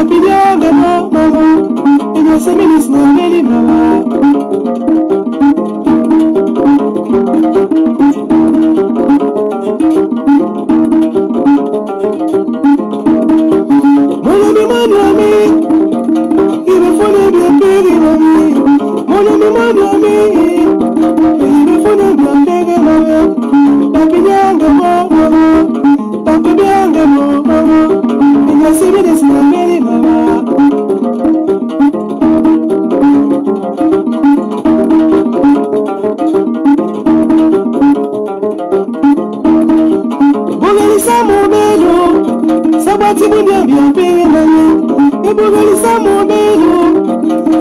Papilyanga mama, inaseminis na meli mama. Mon ami, il me faut de bien payer ma vie. Mon ami, il me faut de bien payer ma vie. Papilyanga mama, papilyanga mama, inaseminis na meli mama. Bogalisa mobelo, sabati bonya bien payé mami. Et bogalisa mobelo,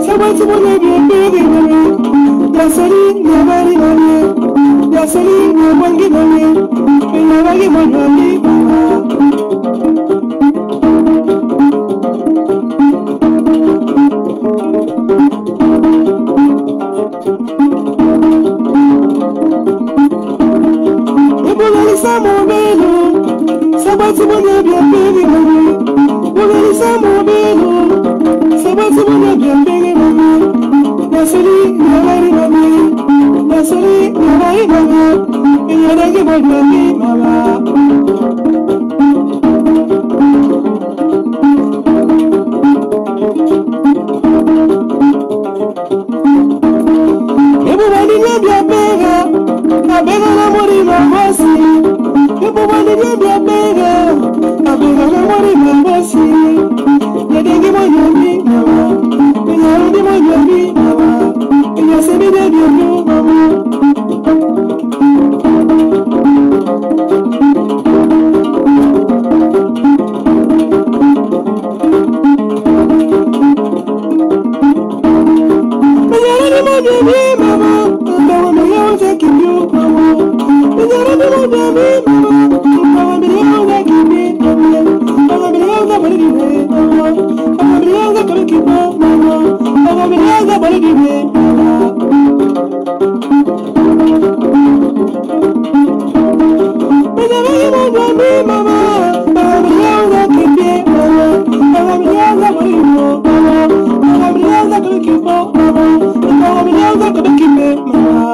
sabati bonya bien payé mami. La soli na bari mami, la soli na wangi mami, na wangi mami mama. Bogalisa mobelo, sabati bonya bien payé mami. Bogalisa mobelo, sabati bonya bien payé mami. La soli na bari mami, la soli na bari mami, na wangi mami mama. Abega na mori na mosi, ipo wani nyebi abega. Abega na mori na mosi, yedengi mo nyebi mama, inyarudi mo nyebi mama, inyasemi nyebi omu mama. Inyarudi mo nyebi mama, ndawa meyo zeki myu mama. Inyarudi mo nyebi mama, ndawa meyo zeki myu mama. Ndawa meyo za boli diwe mama, ndawa meyo za kami kipo mama, ndawa meyo za boli diwe mama. Inyarudi mo nyebi mama, ndawa meyo za kipi mama, ndawa meyo za boli diwe mama, ndawa meyo za kami kipo mama, ndawa meyo za kami kipi mama.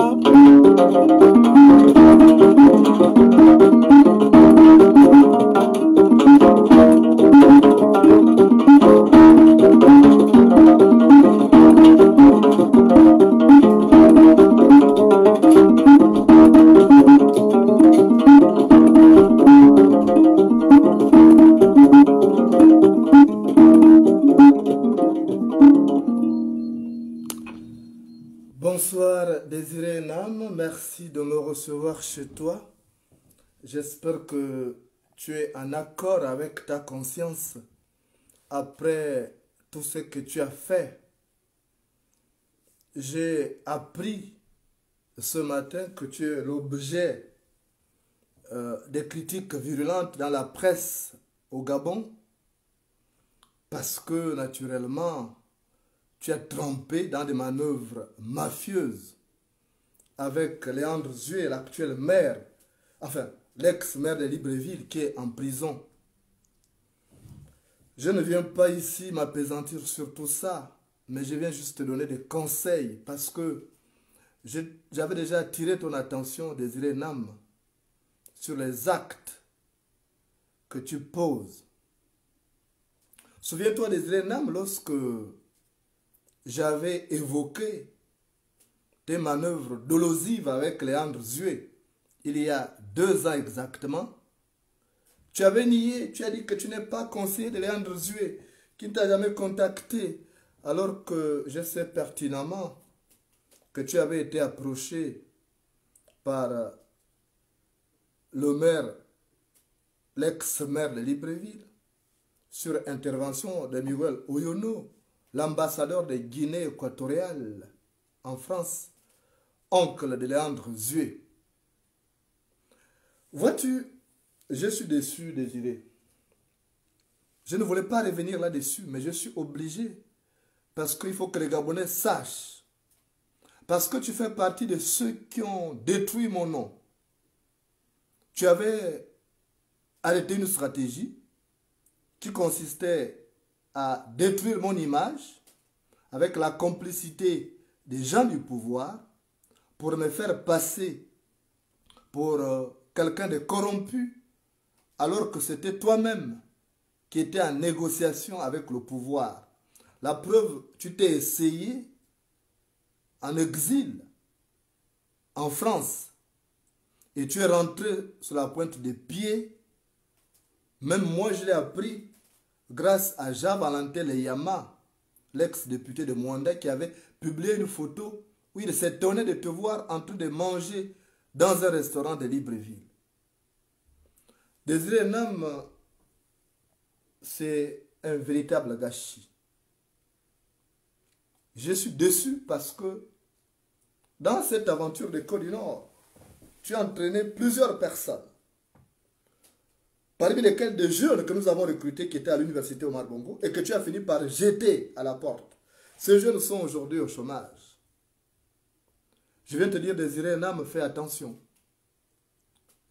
Bonsoir Désiré Nam, merci de me recevoir chez toi. J'espère que tu es en accord avec ta conscience après tout ce que tu as fait. J'ai appris ce matin que tu es l'objet des critiques virulentes dans la presse au Gabon parce que naturellement tu as trempé dans des manœuvres mafieuses avec Léandre Zué, l'actuel maire, enfin l'ex-maire de Libreville qui est en prison. Je ne viens pas ici m'appesantir sur tout ça, mais je viens juste te donner des conseils parce que j'avais déjà attiré ton attention, Désiré Nam, sur les actes que tu poses. Souviens-toi, Désiré Nam, lorsque j'avais évoqué des manœuvres dolosives avec Léandre Zué, il y a 2 ans exactement. Tu avais nié, tu as dit que tu n'es pas conseiller de Léandre Zué, qui ne t'a jamais contacté, alors que je sais pertinemment que tu avais été approché par le maire, l'ex-maire de Libreville, sur intervention de Miguel Oyono, l'ambassadeur de Guinée équatoriale en France, oncle de Léandre Zué. Vois-tu, je suis déçu, Désiré. Je ne voulais pas revenir là-dessus, mais je suis obligé. Parce qu'il faut que les Gabonais sachent. Parce que tu fais partie de ceux qui ont détruit mon nom. Tu avais arrêté une stratégie qui consistait à détruire mon image avec la complicité des gens du pouvoir pour me faire passer pour quelqu'un de corrompu alors que c'était toi-même qui étais en négociation avec le pouvoir. La preuve, tu t'es essayé en exil en France et tu es rentré sur la pointe des pieds. Même moi, je l'ai appris grâce à Jean-Valentin Leyama, l'ex-député de Mwanda, qui avait publié une photo où il s'étonnait de te voir en train de manger dans un restaurant de Libreville. Désiré Nam, c'est un véritable gâchis. Je suis déçu parce que dans cette aventure de Côte du Nord, tu as entraîné plusieurs personnes, parmi lesquelles des jeunes que nous avons recrutés qui étaient à l'université Omar Bongo et que tu as fini par jeter à la porte. Ces jeunes sont aujourd'hui au chômage. Je viens te dire, Désiré Nam, fais attention.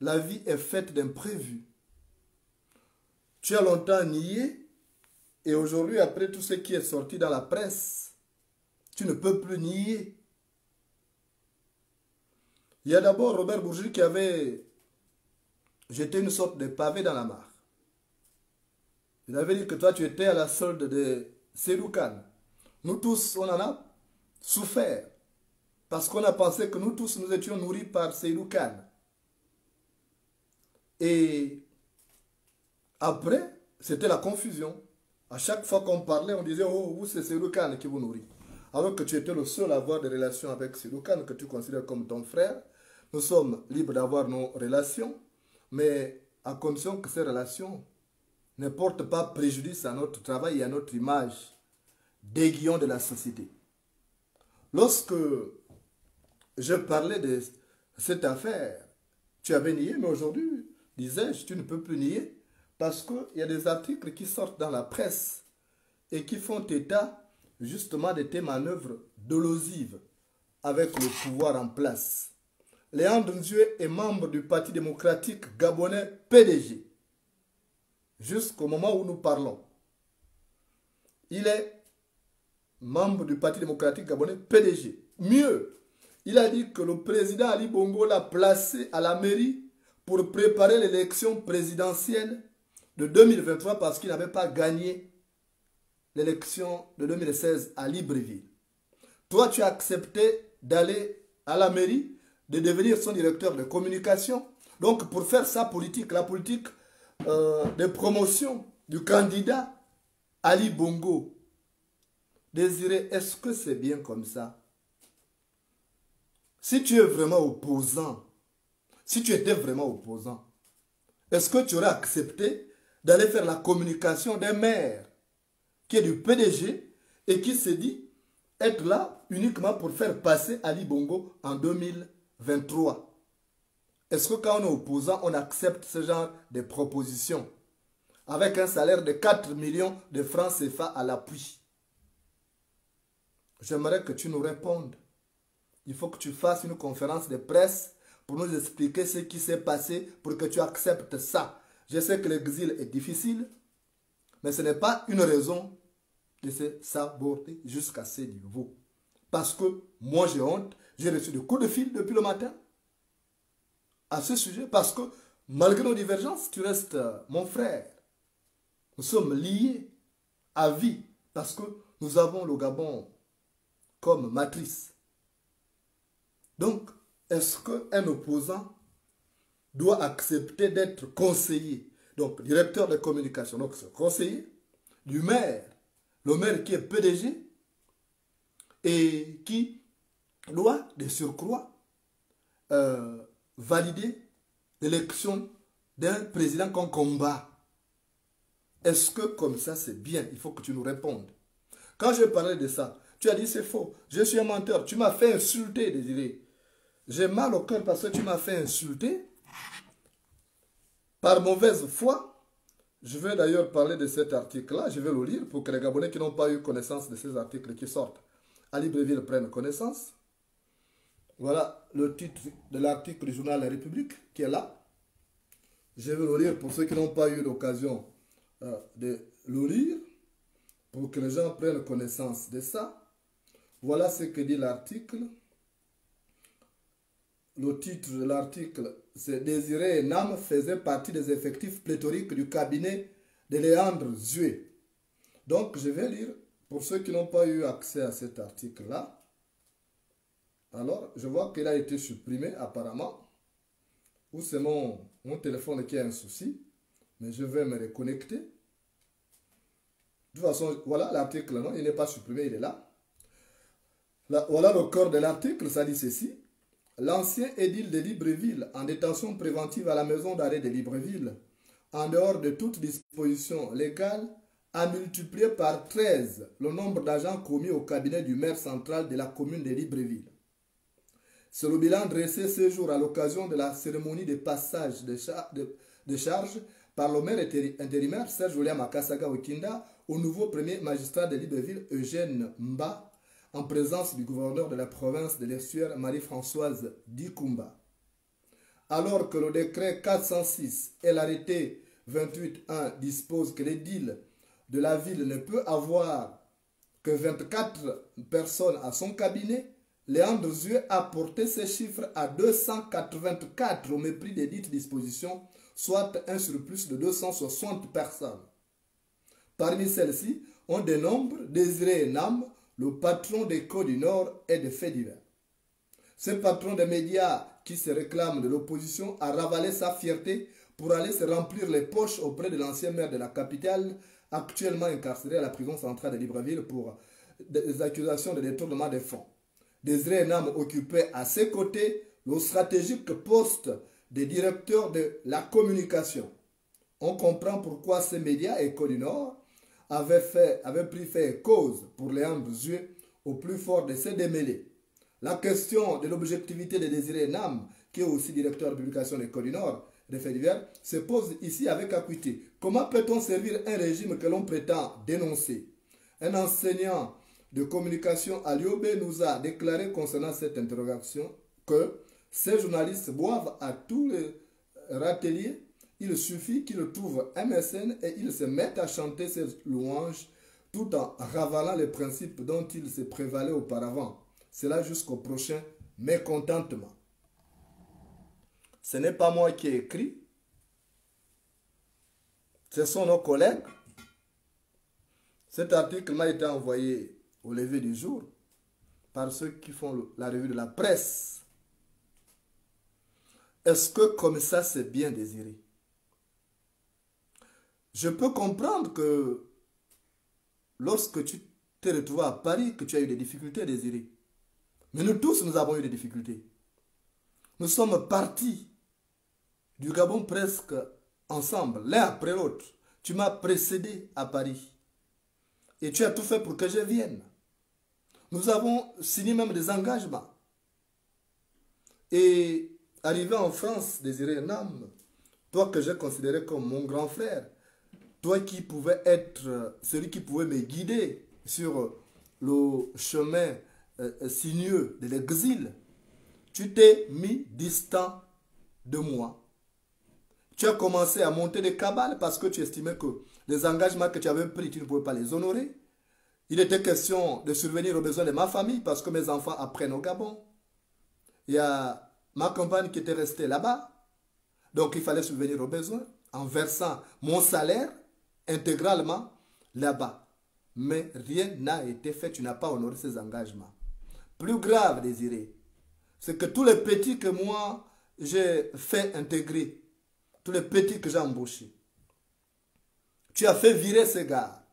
La vie est faite d'imprévus. Tu as longtemps nié et aujourd'hui, après tout ce qui est sorti dans la presse, tu ne peux plus nier. Il y a d'abord Robert Bourgi qui avait jeté une sorte de pavé dans la mare. Il avait dit que toi, tu étais à la solde de Seydou Kane. Nous tous, on en a souffert parce qu'on a pensé que nous tous, nous étions nourris par Seydou Kane. Et après, c'était la confusion. À chaque fois qu'on parlait, on disait, oh, vous, c'est Seydou Kane qui vous nourrit. Alors que tu étais le seul à avoir des relations avec Seydou Kane, que tu considères comme ton frère. Nous sommes libres d'avoir nos relations, mais à condition que ces relations ne portent pas préjudice à notre travail et à notre image d'aiguillon de la société. Lorsque je parlais de cette affaire, tu avais nié, mais aujourd'hui, disais-je, tu ne peux plus nier parce qu'il y a des articles qui sortent dans la presse et qui font état justement de tes manœuvres dolosives avec le pouvoir en place. Léandre Nzoué est membre du Parti démocratique gabonais PDG. Jusqu'au moment où nous parlons. Il est membre du Parti démocratique gabonais PDG. Mieux, il a dit que le président Ali Bongo l'a placé à la mairie pour préparer l'élection présidentielle de 2023 parce qu'il n'avait pas gagné l'élection de 2016 à Libreville. Toi, tu as accepté d'aller à la mairie, de devenir son directeur de communication. Donc, pour faire sa politique, la politique de promotion du candidat Ali Bongo. Désiré, est-ce que c'est bien comme ça? Si tu es vraiment opposant, si tu étais vraiment opposant, est-ce que tu aurais accepté d'aller faire la communication d'un maire qui est du PDG et qui se dit être là uniquement pour faire passer Ali Bongo en 2023? Est-ce que quand on est opposant, on accepte ce genre de propositions avec un salaire de 4 millions de francs CFA à l'appui? J'aimerais que tu nous répondes. Il faut que tu fasses une conférence de presse pour nous expliquer ce qui s'est passé pour que tu acceptes ça. Je sais que l'exil est difficile, mais ce n'est pas une raison de se saboter jusqu'à ce niveau. Parce que moi j'ai honte, j'ai reçu des coups de fil depuis le matin à ce sujet, parce que malgré nos divergences, tu restes mon frère. Nous sommes liés à vie, parce que nous avons le Gabon comme matrice. Donc, est-ce qu'un opposant doit accepter d'être conseiller, donc directeur de communication, donc c'est conseiller du maire, le maire qui est PDG et qui doit de surcroît valider l'élection d'un président qu'on combat? Est-ce que comme ça c'est bien? Il faut que tu nous répondes. Quand je parlais de ça, tu as dit c'est faux, je suis un menteur, tu m'as fait insulter, Désiré. J'ai mal au cœur parce que tu m'as fait insulter par mauvaise foi. Je vais d'ailleurs parler de cet article-là, je vais le lire pour que les Gabonais qui n'ont pas eu connaissance de ces articles qui sortent à Libreville prennent connaissance. Voilà le titre de l'article du journal La République qui est là. Je vais le lire pour ceux qui n'ont pas eu l'occasion de le lire. pour que les gens prennent connaissance de ça. Voilà ce que dit l'article. Le titre de l'article, c'est Désiré Nam faisait partie des effectifs pléthoriques du cabinet de Léandre Zué. Donc, je vais lire pour ceux qui n'ont pas eu accès à cet article-là. Alors, je vois qu'il a été supprimé apparemment. Ou c'est mon téléphone qui a un souci. Mais je vais me reconnecter. De toute façon, voilà l'article, non? Il n'est pas supprimé, il est là. Voilà le corps de l'article, ça dit ceci. L'ancien édile de Libreville, en détention préventive à la maison d'arrêt de Libreville, en dehors de toute disposition légale, a multiplié par 13 le nombre d'agents commis au cabinet du maire central de la commune de Libreville. C'est le bilan dressé ce jour à l'occasion de la cérémonie de passage de charge par le maire intérimaire Serge William Akasaga Okinda au nouveau premier magistrat de Libreville, Eugène Mba, en présence du gouverneur de la province de l'Estuaire, Marie-Françoise Dikumba. Alors que le décret 406 et l'arrêté 28.1 disposent que l'édile de la ville ne peut avoir que 24 personnes à son cabinet, Léandre Zué a porté ces chiffres à 284 au mépris des dites dispositions, soit un surplus de 260 personnes. Parmi celles-ci, on dénombre Désiré Nam, le patron des Côtes du Nord et des faits divers. Ce patron des médias qui se réclame de l'opposition a ravalé sa fierté pour aller se remplir les poches auprès de l'ancien maire de la capitale, actuellement incarcéré à la prison centrale de Libreville pour des accusations de détournement des fonds. Désiré Nam occupait à ses côtés le stratégique poste de directeur de la communication. On comprend pourquoi ces médias et Côtes du Nord avait pris fait cause pour Léandre Zué au plus fort de ses démêlés. La question de l'objectivité de Désiré Nam, qui est aussi directeur de publication des Côtes du Nord, des faits divers, se pose ici avec acuité. Comment peut-on servir un régime que l'on prétend dénoncer? Un enseignant de communication à l'IOB nous a déclaré concernant cette interrogation que ces journalistes boivent à tous les râteliers. Il suffit qu'ils trouvent MSN et ils se mettent à chanter ses louanges tout en ravalant les principes dont ils se prévalaient auparavant. Cela jusqu'au prochain mécontentement. Ce n'est pas moi qui ai écrit. Ce sont nos collègues. Cet article m'a été envoyé au lever du jour par ceux qui font la revue de la presse. Est-ce que comme ça c'est bien désiré? Je peux comprendre que lorsque tu t'es retrouvé à Paris, que tu as eu des difficultés à désirer. Mais nous tous, nous avons eu des difficultés. Nous sommes partis du Gabon presque ensemble, l'un après l'autre. Tu m'as précédé à Paris. Et tu as tout fait pour que je vienne. Nous avons signé même des engagements. Et arrivé en France, Désiré Nam, toi que j'ai considéré comme mon grand frère, toi qui pouvais être celui qui pouvait me guider sur le chemin sinueux de l'exil, tu t'es mis distant de moi. Tu as commencé à monter des cabales parce que tu estimais que les engagements que tu avais pris, tu ne pouvais pas les honorer. Il était question de survenir aux besoins de ma famille parce que mes enfants apprennent au Gabon. Il y a ma compagne qui était restée là-bas. Donc il fallait subvenir aux besoins en versant mon salaire intégralement là-bas. Mais rien n'a été fait, tu n'as pas honoré ces engagements. Plus grave, Désiré, c'est que tous les petits que moi j'ai fait intégrer, tous les petits que j'ai embauchés, tu as fait virer ces gars.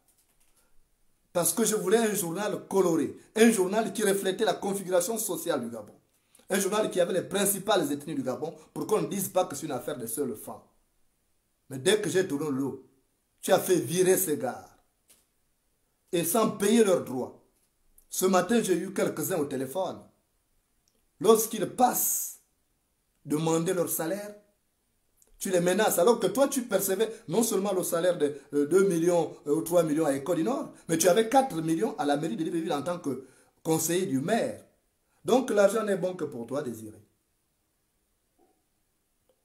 Parce que je voulais un journal coloré, un journal qui reflétait la configuration sociale du Gabon. Un journal qui avait les principales ethnies du Gabon pour qu'on ne dise pas que c'est une affaire de seuls femmes. Mais dès que j'ai tourné l'eau, tu as fait virer ces gars. Et sans payer leurs droits. Ce matin, j'ai eu quelques-uns au téléphone. Lorsqu'ils passent demander leur salaire, tu les menaces. Alors que toi, tu percevais non seulement le salaire de 2 millions ou 3 millions à École du Nord, mais tu avais 4 millions à la mairie de Libreville en tant que conseiller du maire. Donc l'argent n'est bon que pour toi, Désiré.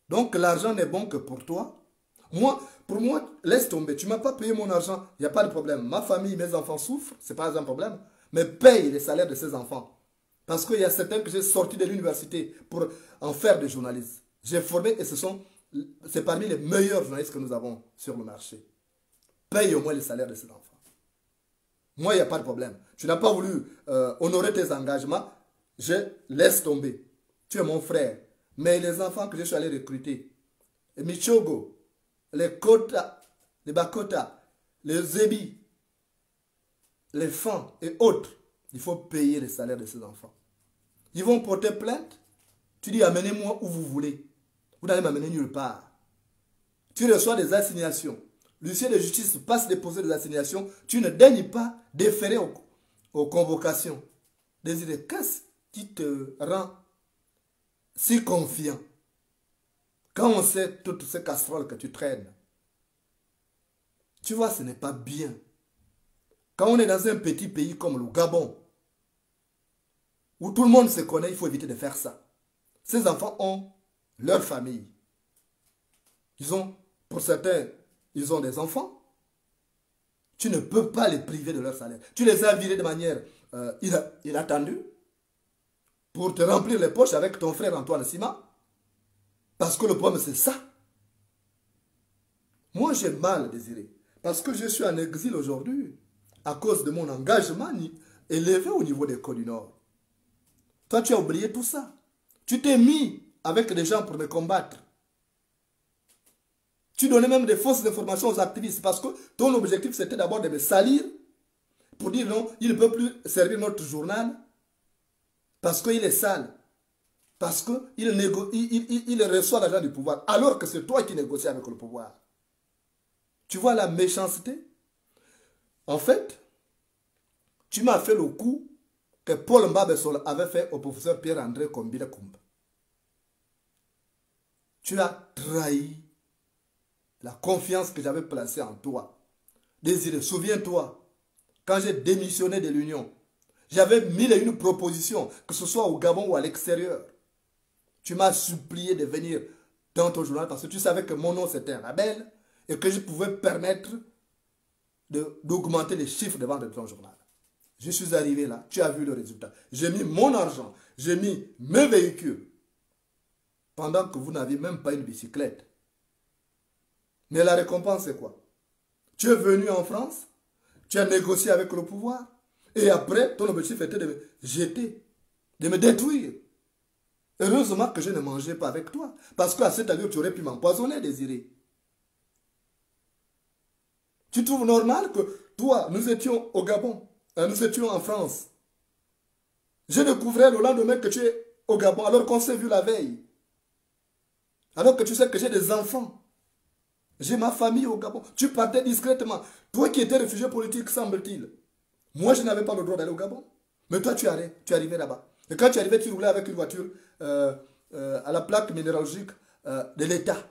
Donc l'argent n'est bon que pour toi. Pour moi, laisse tomber. Tu ne m'as pas payé mon argent, il n'y a pas de problème. Ma famille, mes enfants souffrent, ce n'est pas un problème. Mais paye les salaires de ces enfants. Parce qu'il y a certains que j'ai sortis de l'université pour en faire des journalistes. J'ai formé et c'est parmi les meilleurs journalistes que nous avons sur le marché. Paye au moins les salaires de ces enfants. Moi, il n'y a pas de problème. Tu n'as pas voulu honorer tes engagements, je laisse tomber. Tu es mon frère. Mais les enfants que je suis allé recruter, les Michogo, les Kota, les Bakota, les Zebi, les Fan et autres, il faut payer les salaires de ces enfants. Ils vont porter plainte. Tu dis, amenez-moi où vous voulez. Vous n'allez m'amener nulle part. Tu reçois des assignations. L'huissier de justice passe déposer des assignations. Tu ne daignes pas déférer aux convocations. Désiré, qu'est-ce qui te rend si confiant quand on sait toutes ces casseroles que tu traînes? Tu vois, ce n'est pas bien. Quand on est dans un petit pays comme le Gabon, où tout le monde se connaît, il faut éviter de faire ça. Ces enfants ont leur famille. Pour certains, ils ont des enfants. Tu ne peux pas les priver de leur salaire. Tu les as virés de manière inattendue pour te remplir les poches avec ton frère Antoine Sima. Parce que le problème, c'est ça. Moi, j'ai mal, Désiré. Parce que je suis en exil aujourd'hui à cause de mon engagement élevé au niveau des Côtes du Nord. Toi, tu as oublié tout ça. Tu t'es mis avec des gens pour me combattre. Tu donnais même des fausses informations aux activistes parce que ton objectif, c'était d'abord de me salir pour dire non, il ne peut plus servir notre journal parce qu'il est sale. Parce qu'il reçoit l'argent du pouvoir alors que c'est toi qui négocies avec le pouvoir. Tu vois la méchanceté? En fait, tu m'as fait le coup que Paul Mbabesol avait fait au professeur Pierre-André Kombile Kumba. Tu as trahi la confiance que j'avais placée en toi. Désiré, souviens-toi, quand j'ai démissionné de l'Union, j'avais mille et une propositions, que ce soit au Gabon ou à l'extérieur. Tu m'as supplié de venir dans ton journal parce que tu savais que mon nom c'était un label et que je pouvais permettre d'augmenter les chiffres de vente de ton journal. Je suis arrivé là, tu as vu le résultat. J'ai mis mon argent, j'ai mis mes véhicules pendant que vous n'aviez même pas une bicyclette. Mais la récompense, c'est quoi? Tu es venu en France, tu as négocié avec le pouvoir, et après, ton objectif était de me jeter, de me détruire. Heureusement que je ne mangeais pas avec toi, parce qu'à cette allure, tu aurais pu m'empoisonner, Désiré. Tu trouves normal que toi, nous étions au Gabon, nous étions en France. Je découvrais le lendemain que tu es au Gabon, alors qu'on s'est vu la veille. Alors que tu sais que j'ai des enfants. J'ai ma famille au Gabon. Tu partais discrètement. Toi qui étais réfugié politique, semble-t-il. Moi, je n'avais pas le droit d'aller au Gabon. Mais toi, tu arrivais là-bas. Et quand tu arrivais, tu roulais avec une voiture à la plaque minéralogique de l'État.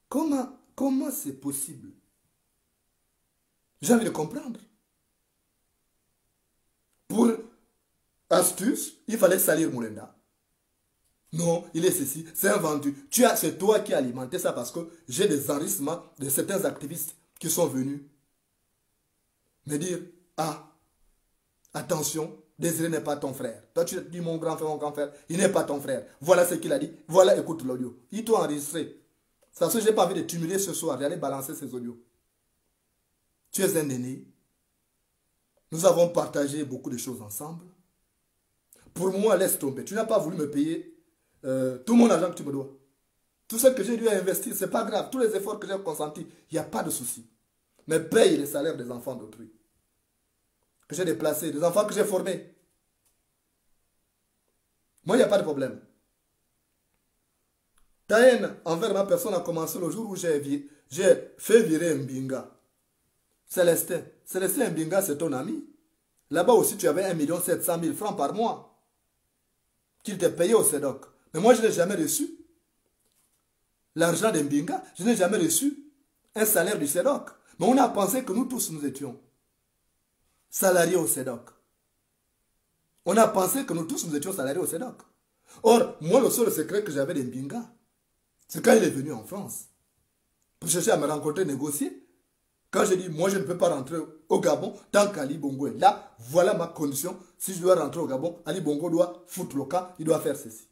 Comment c'est possible? J'ai envie de comprendre. Pour astuce, il fallait salir Moulenda. Non, il est ceci, c'est un vendu. C'est toi qui as alimenté ça parce que j'ai des enregistrements de certains activistes qui sont venus me dire, ah, attention, Désiré n'est pas ton frère. Toi tu dis mon grand frère, il n'est pas ton frère. Voilà ce qu'il a dit, voilà, écoute l'audio. Ils t'ont enregistré. C'est parce que je n'ai pas envie de t'humilier ce soir, j'allais balancer ces audios. Tu es un aîné. Nous avons partagé beaucoup de choses ensemble. Pour moi, laisse tomber. Tu n'as pas voulu me payer tout mon argent que tu me dois. Tout ce que j'ai dû investir, ce n'est pas grave. Tous les efforts que j'ai consentis, il n'y a pas de souci. Mais paye les salaires des enfants d'autrui. Que j'ai déplacés, des enfants que j'ai formés. Moi, il n'y a pas de problème. Ta haine envers ma personne a commencé le jour où j'ai fait virer Mbinga. Célestin. Célestin Mbinga, c'est ton ami. Là-bas aussi, tu avais 1 700 000 francs par mois qu'il t'a payé au SEDOC. Mais moi, je n'ai jamais reçu l'argent d'Mbinga. Je n'ai jamais reçu un salaire du SEDOC. Mais on a pensé que nous tous, nous étions salariés au SEDOC. On a pensé que nous tous, nous étions salariés au SEDOC. Or, moi, le seul secret que j'avais d'Mbinga, c'est quand il est venu en France. pour chercher à me rencontrer, négocier. Quand je dis, moi, je ne peux pas rentrer au Gabon tant qu'Ali Bongo est là, voilà ma condition. Si je dois rentrer au Gabon, Ali Bongo doit foutre le camp, il doit faire ceci.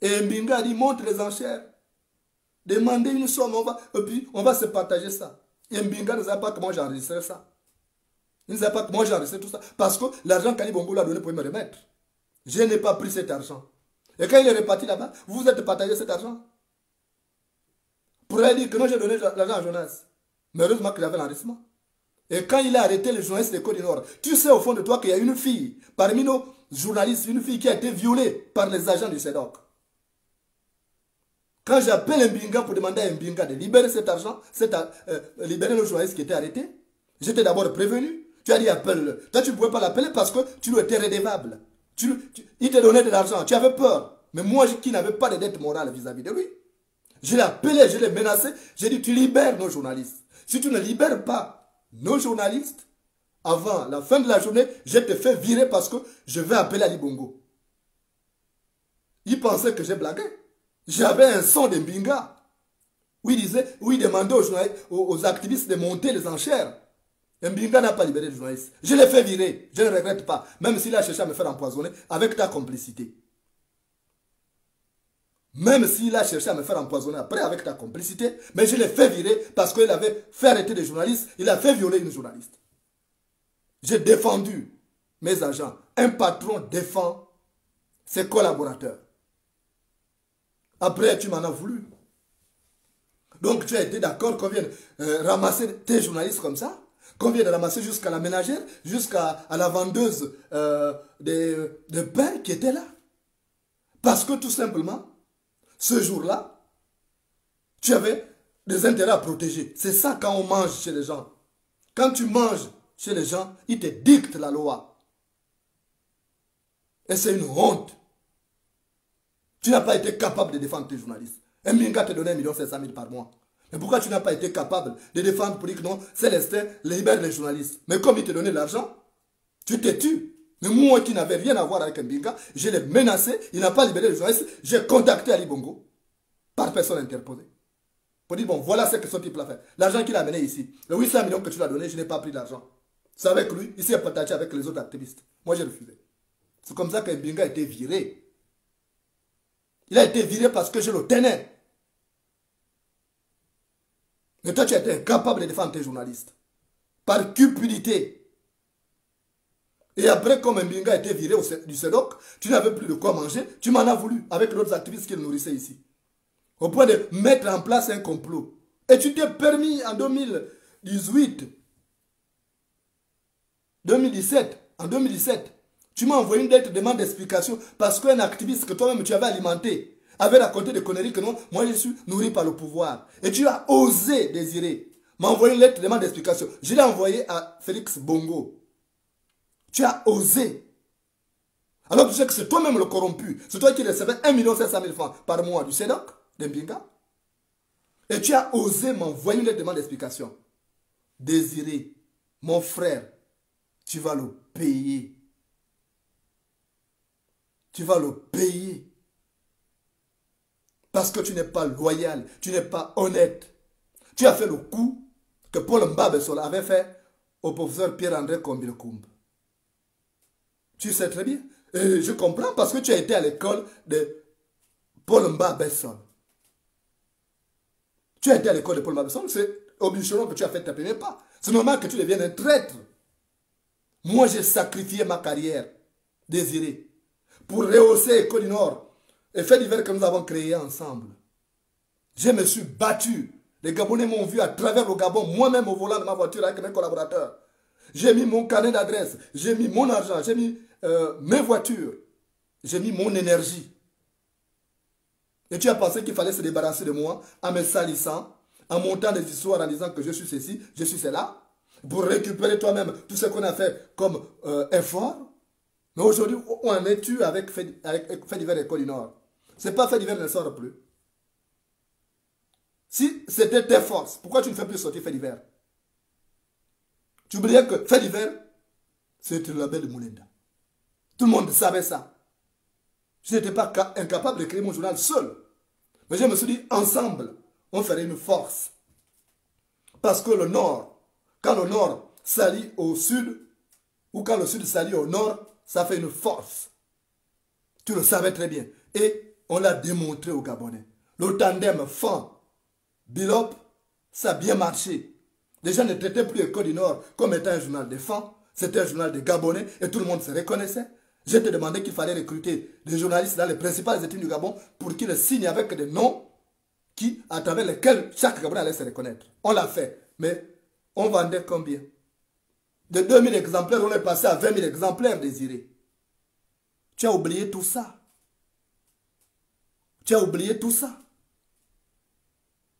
Et Mbinga a dit, monte les enchères. Demandez une somme, et puis on va se partager ça. Et Mbinga ne savait pas comment j'ai enregistré ça. Il ne savait pas comment j'ai enregistré tout ça. Parce que l'argent qu'Ali Bongo lui a donné pour me remettre. Je n'ai pas pris cet argent. Et quand il est reparti là-bas, vous vous êtes partagé cet argent. Pour lui dire que non, j'ai donné l'argent à Jonas. Mais heureusement qu'il avait l'enregistrement. Et quand il a arrêté les journalistes de Côte du Nord, tu sais au fond de toi qu'il y a une fille, parmi nos journalistes, une fille qui a été violée par les agents du SEDOC. Quand j'appelle Mbinga pour demander à Mbinga de libérer cet argent, libérer le journaliste qui était arrêté, j'étais d'abord prévenu. Tu as dit appelle-le. Toi, tu ne pouvais pas l'appeler parce que tu lui étais redevable. Il te donnait de l'argent, tu avais peur. Mais moi qui n'avais pas de dette morale vis-à-vis de lui, je l'ai appelé, je l'ai menacé. J'ai dit tu libères nos journalistes. Si tu ne libères pas nos journalistes, avant la fin de la journée, je te fais virer parce que je vais appeler Ali Bongo. Il pensait que j'ai blagué. J'avais un son de Mbinga où il demandait aux activistes de monter les enchères. Mbinga n'a pas libéré les journalistes. Je l'ai fait virer. Je ne regrette pas. Même s'il a cherché à me faire empoisonner avec ta complicité. Même s'il a cherché à me faire empoisonner après avec ta complicité, mais je l'ai fait virer parce qu'il avait fait arrêter des journalistes, il a fait violer une journaliste. J'ai défendu mes agents. Un patron défend ses collaborateurs. Après, tu m'en as voulu. Donc, tu as été d'accord qu'on vienne ramasser tes journalistes comme ça, qu'on vienne ramasser jusqu'à la ménagère, jusqu'à la vendeuse de pain qui était là. Parce que tout simplement, ce jour-là, tu avais des intérêts à protéger. C'est ça quand on mange chez les gens. Quand tu manges chez les gens, ils te dictent la loi. Et c'est une honte. Tu n'as pas été capable de défendre tes journalistes. Mbinga te donnait 1 500 000 par mois. Mais pourquoi tu n'as pas été capable de défendre pour dire que non, Célestin libère les journalistes. Mais comme il te donnait l'argent, tu t'es tué. Mais moi qui n'avais rien à voir avec Mbinga, je l'ai menacé, il n'a pas libéré les journalistes, j'ai contacté Ali Bongo, par personne interposée. Pour dire, bon, voilà ce que ce type l'a fait. L'argent qu'il a amené ici, les 800 millions que tu lui as donné, je n'ai pas pris l'argent. C'est avec lui, il s'est partagé avec les autres activistes. Moi, j'ai refusé. C'est comme ça que Mbinga a été viré. Il a été viré parce que je le tenais. Mais toi, tu as été incapable de défendre tes journalistes. Par cupidité. Et après, comme Mbinga a été viré du SEDOC, tu n'avais plus de quoi manger, tu m'en as voulu avec d'autres activistes qui le nourrissaient ici. Au point de mettre en place un complot. Et tu t'es permis en 2017, en 2017, tu m'as envoyé une lettre de demande d'explication parce qu'un activiste que toi-même tu avais alimenté avait raconté des conneries que non, moi je suis nourri par le pouvoir. Et tu as osé, Désiré, m'envoyer une lettre de demande d'explication. Je l'ai envoyée à Félix Bongo. Tu as osé. Alors tu sais que c'est toi-même le corrompu. C'est toi qui recevais 1 500 000 francs par mois du SEDOC, d'Mbinga. Et tu as osé m'envoyer une lettre de demande d'explication. Désiré, mon frère, tu vas le payer. Tu vas le payer. Parce que tu n'es pas loyal, tu n'es pas honnête. Tu as fait le coup que Paul Mbabesol avait fait au professeur Pierre-André Kombilkoumb. Tu sais très bien. Et je comprends parce que tu as été à l'école de Paul Mbabesol. Tu as été à l'école de Paul Mbabesol, c'est obligatoire que tu as fait tes premiers pas. C'est normal que tu deviennes un traître. Moi, j'ai sacrifié ma carrière, Désiré, pour rehausser Côte du Nord. Et fait divers que nous avons créé ensemble. Je me suis battu. Les Gabonais m'ont vu à travers le Gabon, moi-même au volant de ma voiture avec mes collaborateurs. J'ai mis mon carnet d'adresse, j'ai mis mon argent, j'ai mis mes voitures, j'ai mis mon énergie. Et tu as pensé qu'il fallait se débarrasser de moi en me salissant, en montant des histoires en disant que je suis ceci, je suis cela, pour récupérer toi-même tout ce qu'on a fait comme effort. Mais aujourd'hui, où en es-tu avec fait divers et Côte du Nord? C'est pas fait divers ne sort plus. Si c'était tes forces, pourquoi tu ne fais plus sortir fait divers? Tu oubliais que fait divers, c'était le label de Moulenda. Tout le monde savait ça. Je n'étais pas incapable de créer mon journal seul. Mais je me suis dit, ensemble, on ferait une force. Parce que le nord, quand le nord s'allie au sud, ou quand le sud s'allie au nord, ça fait une force. Tu le savais très bien. Et on l'a démontré aux Gabonais. Le tandem FAN-Bilop, ça a bien marché. Les gens ne traitaient plus Écho du Nord comme étant un journal de FAN. C'était un journal des Gabonais et tout le monde se reconnaissait. Je te demandais qu'il fallait recruter des journalistes dans les principales études du Gabon pour qu'ils signent avec des noms qui, à travers lesquels chaque Gabonais allait se reconnaître. On l'a fait. Mais on vendait combien? De 2000 exemplaires, on est passé à 20 000 exemplaires désirés. Tu as oublié tout ça. Tu as oublié tout ça.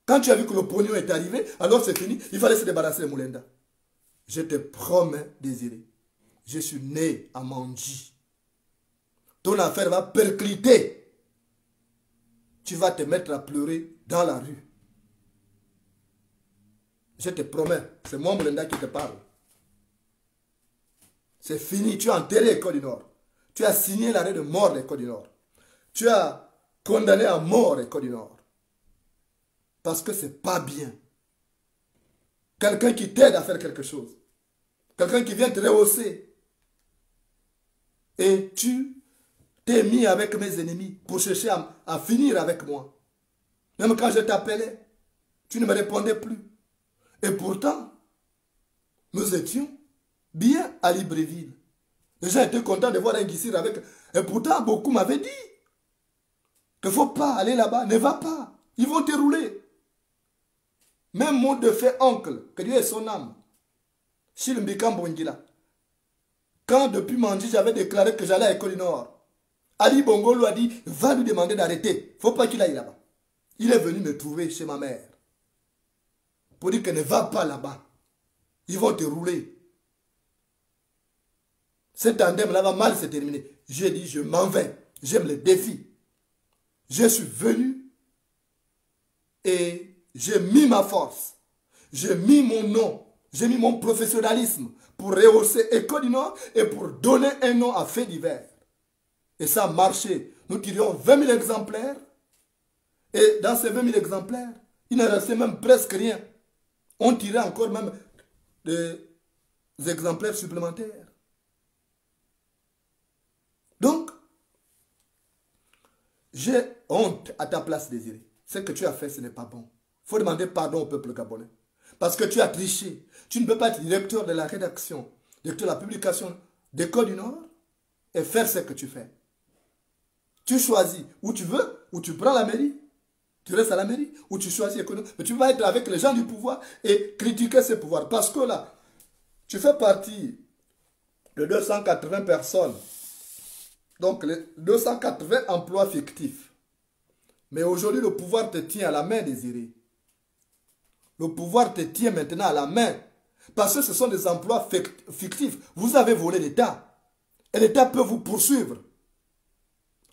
Quand tu as vu que le pognon est arrivé, alors c'est fini, il fallait se débarrasser de Moulenda. Je te promets, Désiré, je suis né à Mandji. Ton affaire va percliter. Tu vas te mettre à pleurer dans la rue. Je te promets, c'est moi Moulenda qui te parle. C'est fini, tu as enterré l'École du Nord. Tu as signé l'arrêt de mort de l'École du Nord. Tu as condamné à mort l'École du Nord. Parce que c'est pas bien. Quelqu'un qui t'aide à faire quelque chose. Quelqu'un qui vient te rehausser. Et tu t'es mis avec mes ennemis pour chercher à finir avec moi. Même quand je t'appelais, tu ne me répondais plus. Et pourtant, nous étions bien à Libreville. Les gens étaient contents de voir un Guissir avec... Et pourtant, beaucoup m'avaient dit qu'il ne faut pas aller là-bas. Ne va pas. Ils vont te rouler. Même mon défunt oncle, que Dieu ait son âme, Chilumbika Mbongila, quand depuis Mandji, j'avais déclaré que j'allais à l'École du Nord, Ali Bongo lui a dit, va lui demander d'arrêter. Il ne faut pas qu'il aille là-bas. Il est venu me trouver chez ma mère. Pour dire que ne va pas là-bas. Ils vont te rouler. Ce tandem-là va mal se terminer. J'ai dit, je m'en vais. J'aime les défis. Je suis venu et j'ai mis ma force. J'ai mis mon nom. J'ai mis mon professionnalisme pour rehausser École du Nord et pour donner un nom à Faits divers. Et ça a marché. Nous tirions 20 000 exemplaires. Et dans ces 20 000 exemplaires, il ne restait même presque rien. On tirait encore même des exemplaires supplémentaires. Donc, j'ai honte à ta place, Désiré. Ce que tu as fait, ce n'est pas bon. Il faut demander pardon au peuple gabonais. Parce que tu as triché. Tu ne peux pas être directeur de la rédaction, directeur de la publication d'École du Nord et faire ce que tu fais. Tu choisis où tu veux, où tu prends la mairie. Tu restes à la mairie, ou tu choisis École du Nord. Mais tu vas être avec les gens du pouvoir et critiquer ce pouvoir. Parce que là, tu fais partie de 280 personnes. Donc, les 280 emplois fictifs. Mais aujourd'hui, le pouvoir te tient à la main, Désiré. Le pouvoir te tient maintenant à la main. Parce que ce sont des emplois fictifs. Vous avez volé l'État. Et l'État peut vous poursuivre.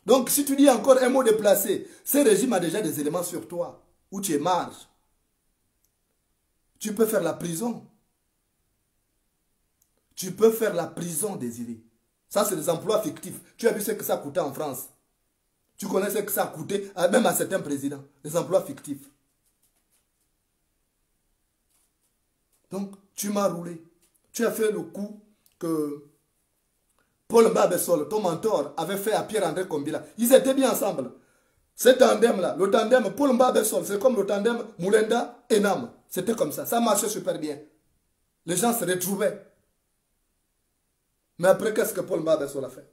Donc, si tu dis encore un mot déplacé, ce régime a déjà des éléments sur toi, où tu es marge. Tu peux faire la prison. Tu peux faire la prison, Désiré. Ça, c'est des emplois fictifs. Tu as vu ce que ça coûtait en France. Tu connais ce que ça a coûté, même à certains présidents. Des emplois fictifs. Donc, tu m'as roulé. Tu as fait le coup que Paul Mbabessol, ton mentor, avait fait à Pierre-André Kombila. Ils étaient bien ensemble. Ce tandem-là, le tandem Paul Mbabessol, c'est comme le tandem Moulenda et Nam. C'était comme ça. Ça marchait super bien. Les gens se retrouvaient. Mais après, qu'est-ce que Paul Mbabessol a fait?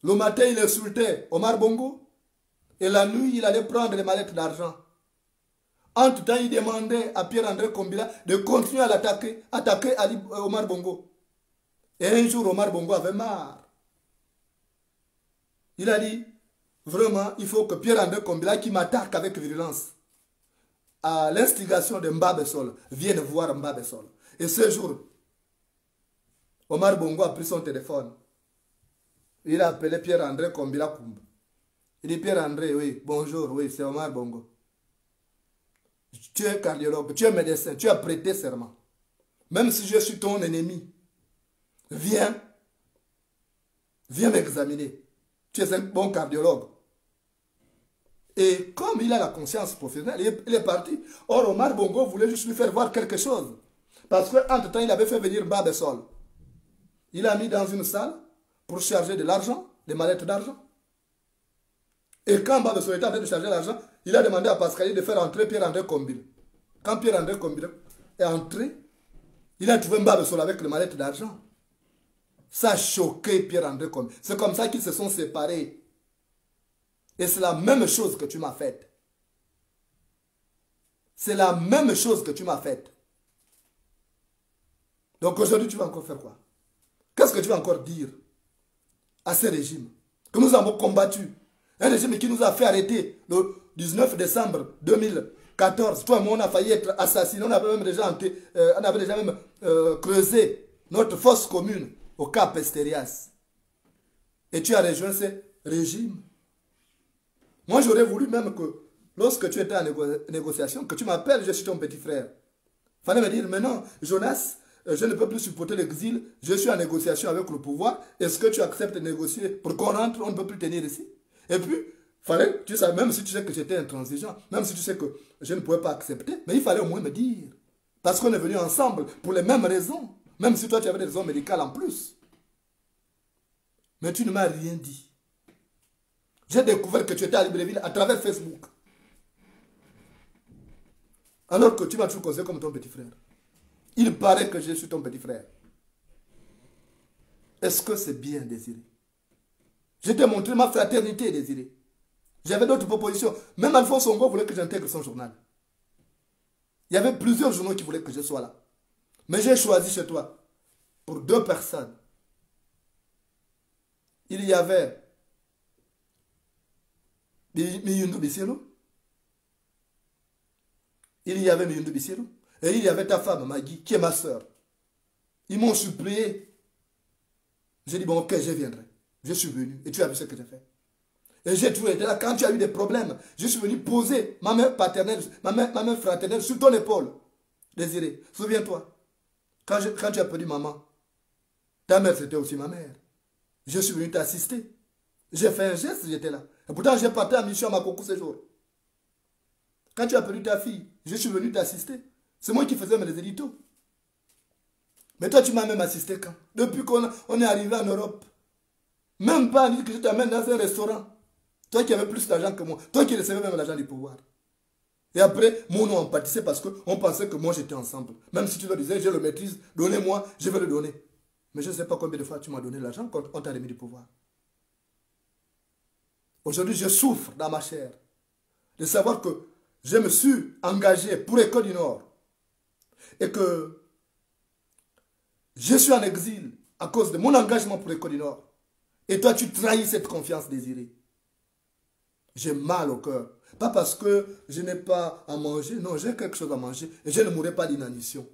Le matin, il insultait Omar Bongo. Et la nuit, il allait prendre les mallettes d'argent. Entre temps, il demandait à Pierre-André Kombila de continuer à l'attaquer, attaquer Omar Bongo. Et un jour, Omar Bongo avait marre. Il a dit, vraiment, il faut que Pierre-André Kombila, qui m'attaque avec virulence, à l'instigation de Mbabessol, vienne voir Mbabessol. Et ce jour, Omar Bongo a pris son téléphone. Il a appelé Pierre-André Kombila Koumba. Il dit, Pierre-André, oui, bonjour, oui, c'est Omar Bongo. Tu es cardiologue, tu es médecin, tu as prêté serment. Même si je suis ton ennemi, viens m'examiner. Tu es un bon cardiologue. Et comme il a la conscience professionnelle, il est parti. Or, Omar Bongo voulait juste lui faire voir quelque chose. Parce qu'entre-temps, il avait fait venir Babesol. Il l'a mis dans une salle pour charger de l'argent, des mallettes d'argent. Et quand Babesol était en train de charger l'argent, il a demandé à Pascal de faire entrer Pierre-André Combile. Quand Pierre-André Combile est entré, il a trouvé Babesol avec les mallettes d'argent. Ça a choqué Pierre-André Combile. C'est comme ça qu'ils se sont séparés. Et c'est la même chose que tu m'as faite. C'est la même chose que tu m'as faite. Donc aujourd'hui, tu vas encore faire quoi? Qu'est-ce que tu vas encore dire à ce régime que nous avons combattu? Un régime qui nous a fait arrêter le 19 décembre 2014. Toi et moi, on a failli être assassinés. On avait même déjà, creusé notre fosse commune au Cap Esterias. Et tu as rejoint ce régime. Moi, j'aurais voulu même que, lorsque tu étais en négociation, que tu m'appelles, je suis ton petit frère. Il fallait me dire, mais non, Jonas, je ne peux plus supporter l'exil, je suis en négociation avec le pouvoir, est-ce que tu acceptes de négocier pour qu'on rentre, on ne peut plus tenir ici? Et puis, fallait, tu sais, même si tu sais que j'étais intransigeant, même si tu sais que je ne pouvais pas accepter, mais il fallait au moins me dire. Parce qu'on est venus ensemble pour les mêmes raisons, même si toi tu avais des raisons médicales en plus. Mais tu ne m'as rien dit. J'ai découvert que tu étais à Libreville à travers Facebook. Alors que tu m'as toujours considéré comme ton petit frère. Il paraît que je suis ton petit frère. Est-ce que c'est bien, Désiré? Je t'ai montré ma fraternité, Désiré. J'avais d'autres propositions. Même Alphonse Songo voulait que j'intègre son journal. Il y avait plusieurs journaux qui voulaient que je sois là. Mais j'ai choisi chez toi pour 2 personnes. Il y avait Miyundu Bisielo. Il y avait Miyundu Bisielo. Et il y avait ta femme, Maggie, qui est ma soeur. Ils m'ont supplié. J'ai dit, bon, ok, je viendrai. Je suis venu. Et tu as vu ce que j'ai fait. Et j'ai toujours été là. Quand tu as eu des problèmes, je suis venu poser ma main paternelle, ma main fraternelle sur ton épaule. Désiré, souviens-toi. Quand tu as perdu maman, ta mère, c'était aussi ma mère. Je suis venu t'assister. J'ai fait un geste, j'étais là. Et pourtant, j'ai parti en mission à Makoko ce jour. Quand tu as perdu ta fille, je suis venu t'assister. C'est moi qui faisais mes éditos. Mais toi, tu m'as même assisté quand? Depuis qu'on est arrivé en Europe. Même pas dit que je t'amène dans un restaurant. Toi qui avais plus d'argent que moi. Toi qui recevais même l'argent du pouvoir. Et après, mon nom en pâtissait parce qu'on pensait que moi j'étais ensemble. Même si tu le disais, je le maîtrise, donnez-moi, je vais le donner. Mais je ne sais pas combien de fois tu m'as donné l'argent quand on t'a remis du pouvoir. Aujourd'hui, je souffre dans ma chair de savoir que je me suis engagé pour l'École du Nord et que je suis en exil à cause de mon engagement pour l'École du Nord. Et toi, tu trahis cette confiance désirée. J'ai mal au cœur. Pas parce que je n'ai pas à manger. Non, j'ai quelque chose à manger et je ne mourrai pas d'inanition.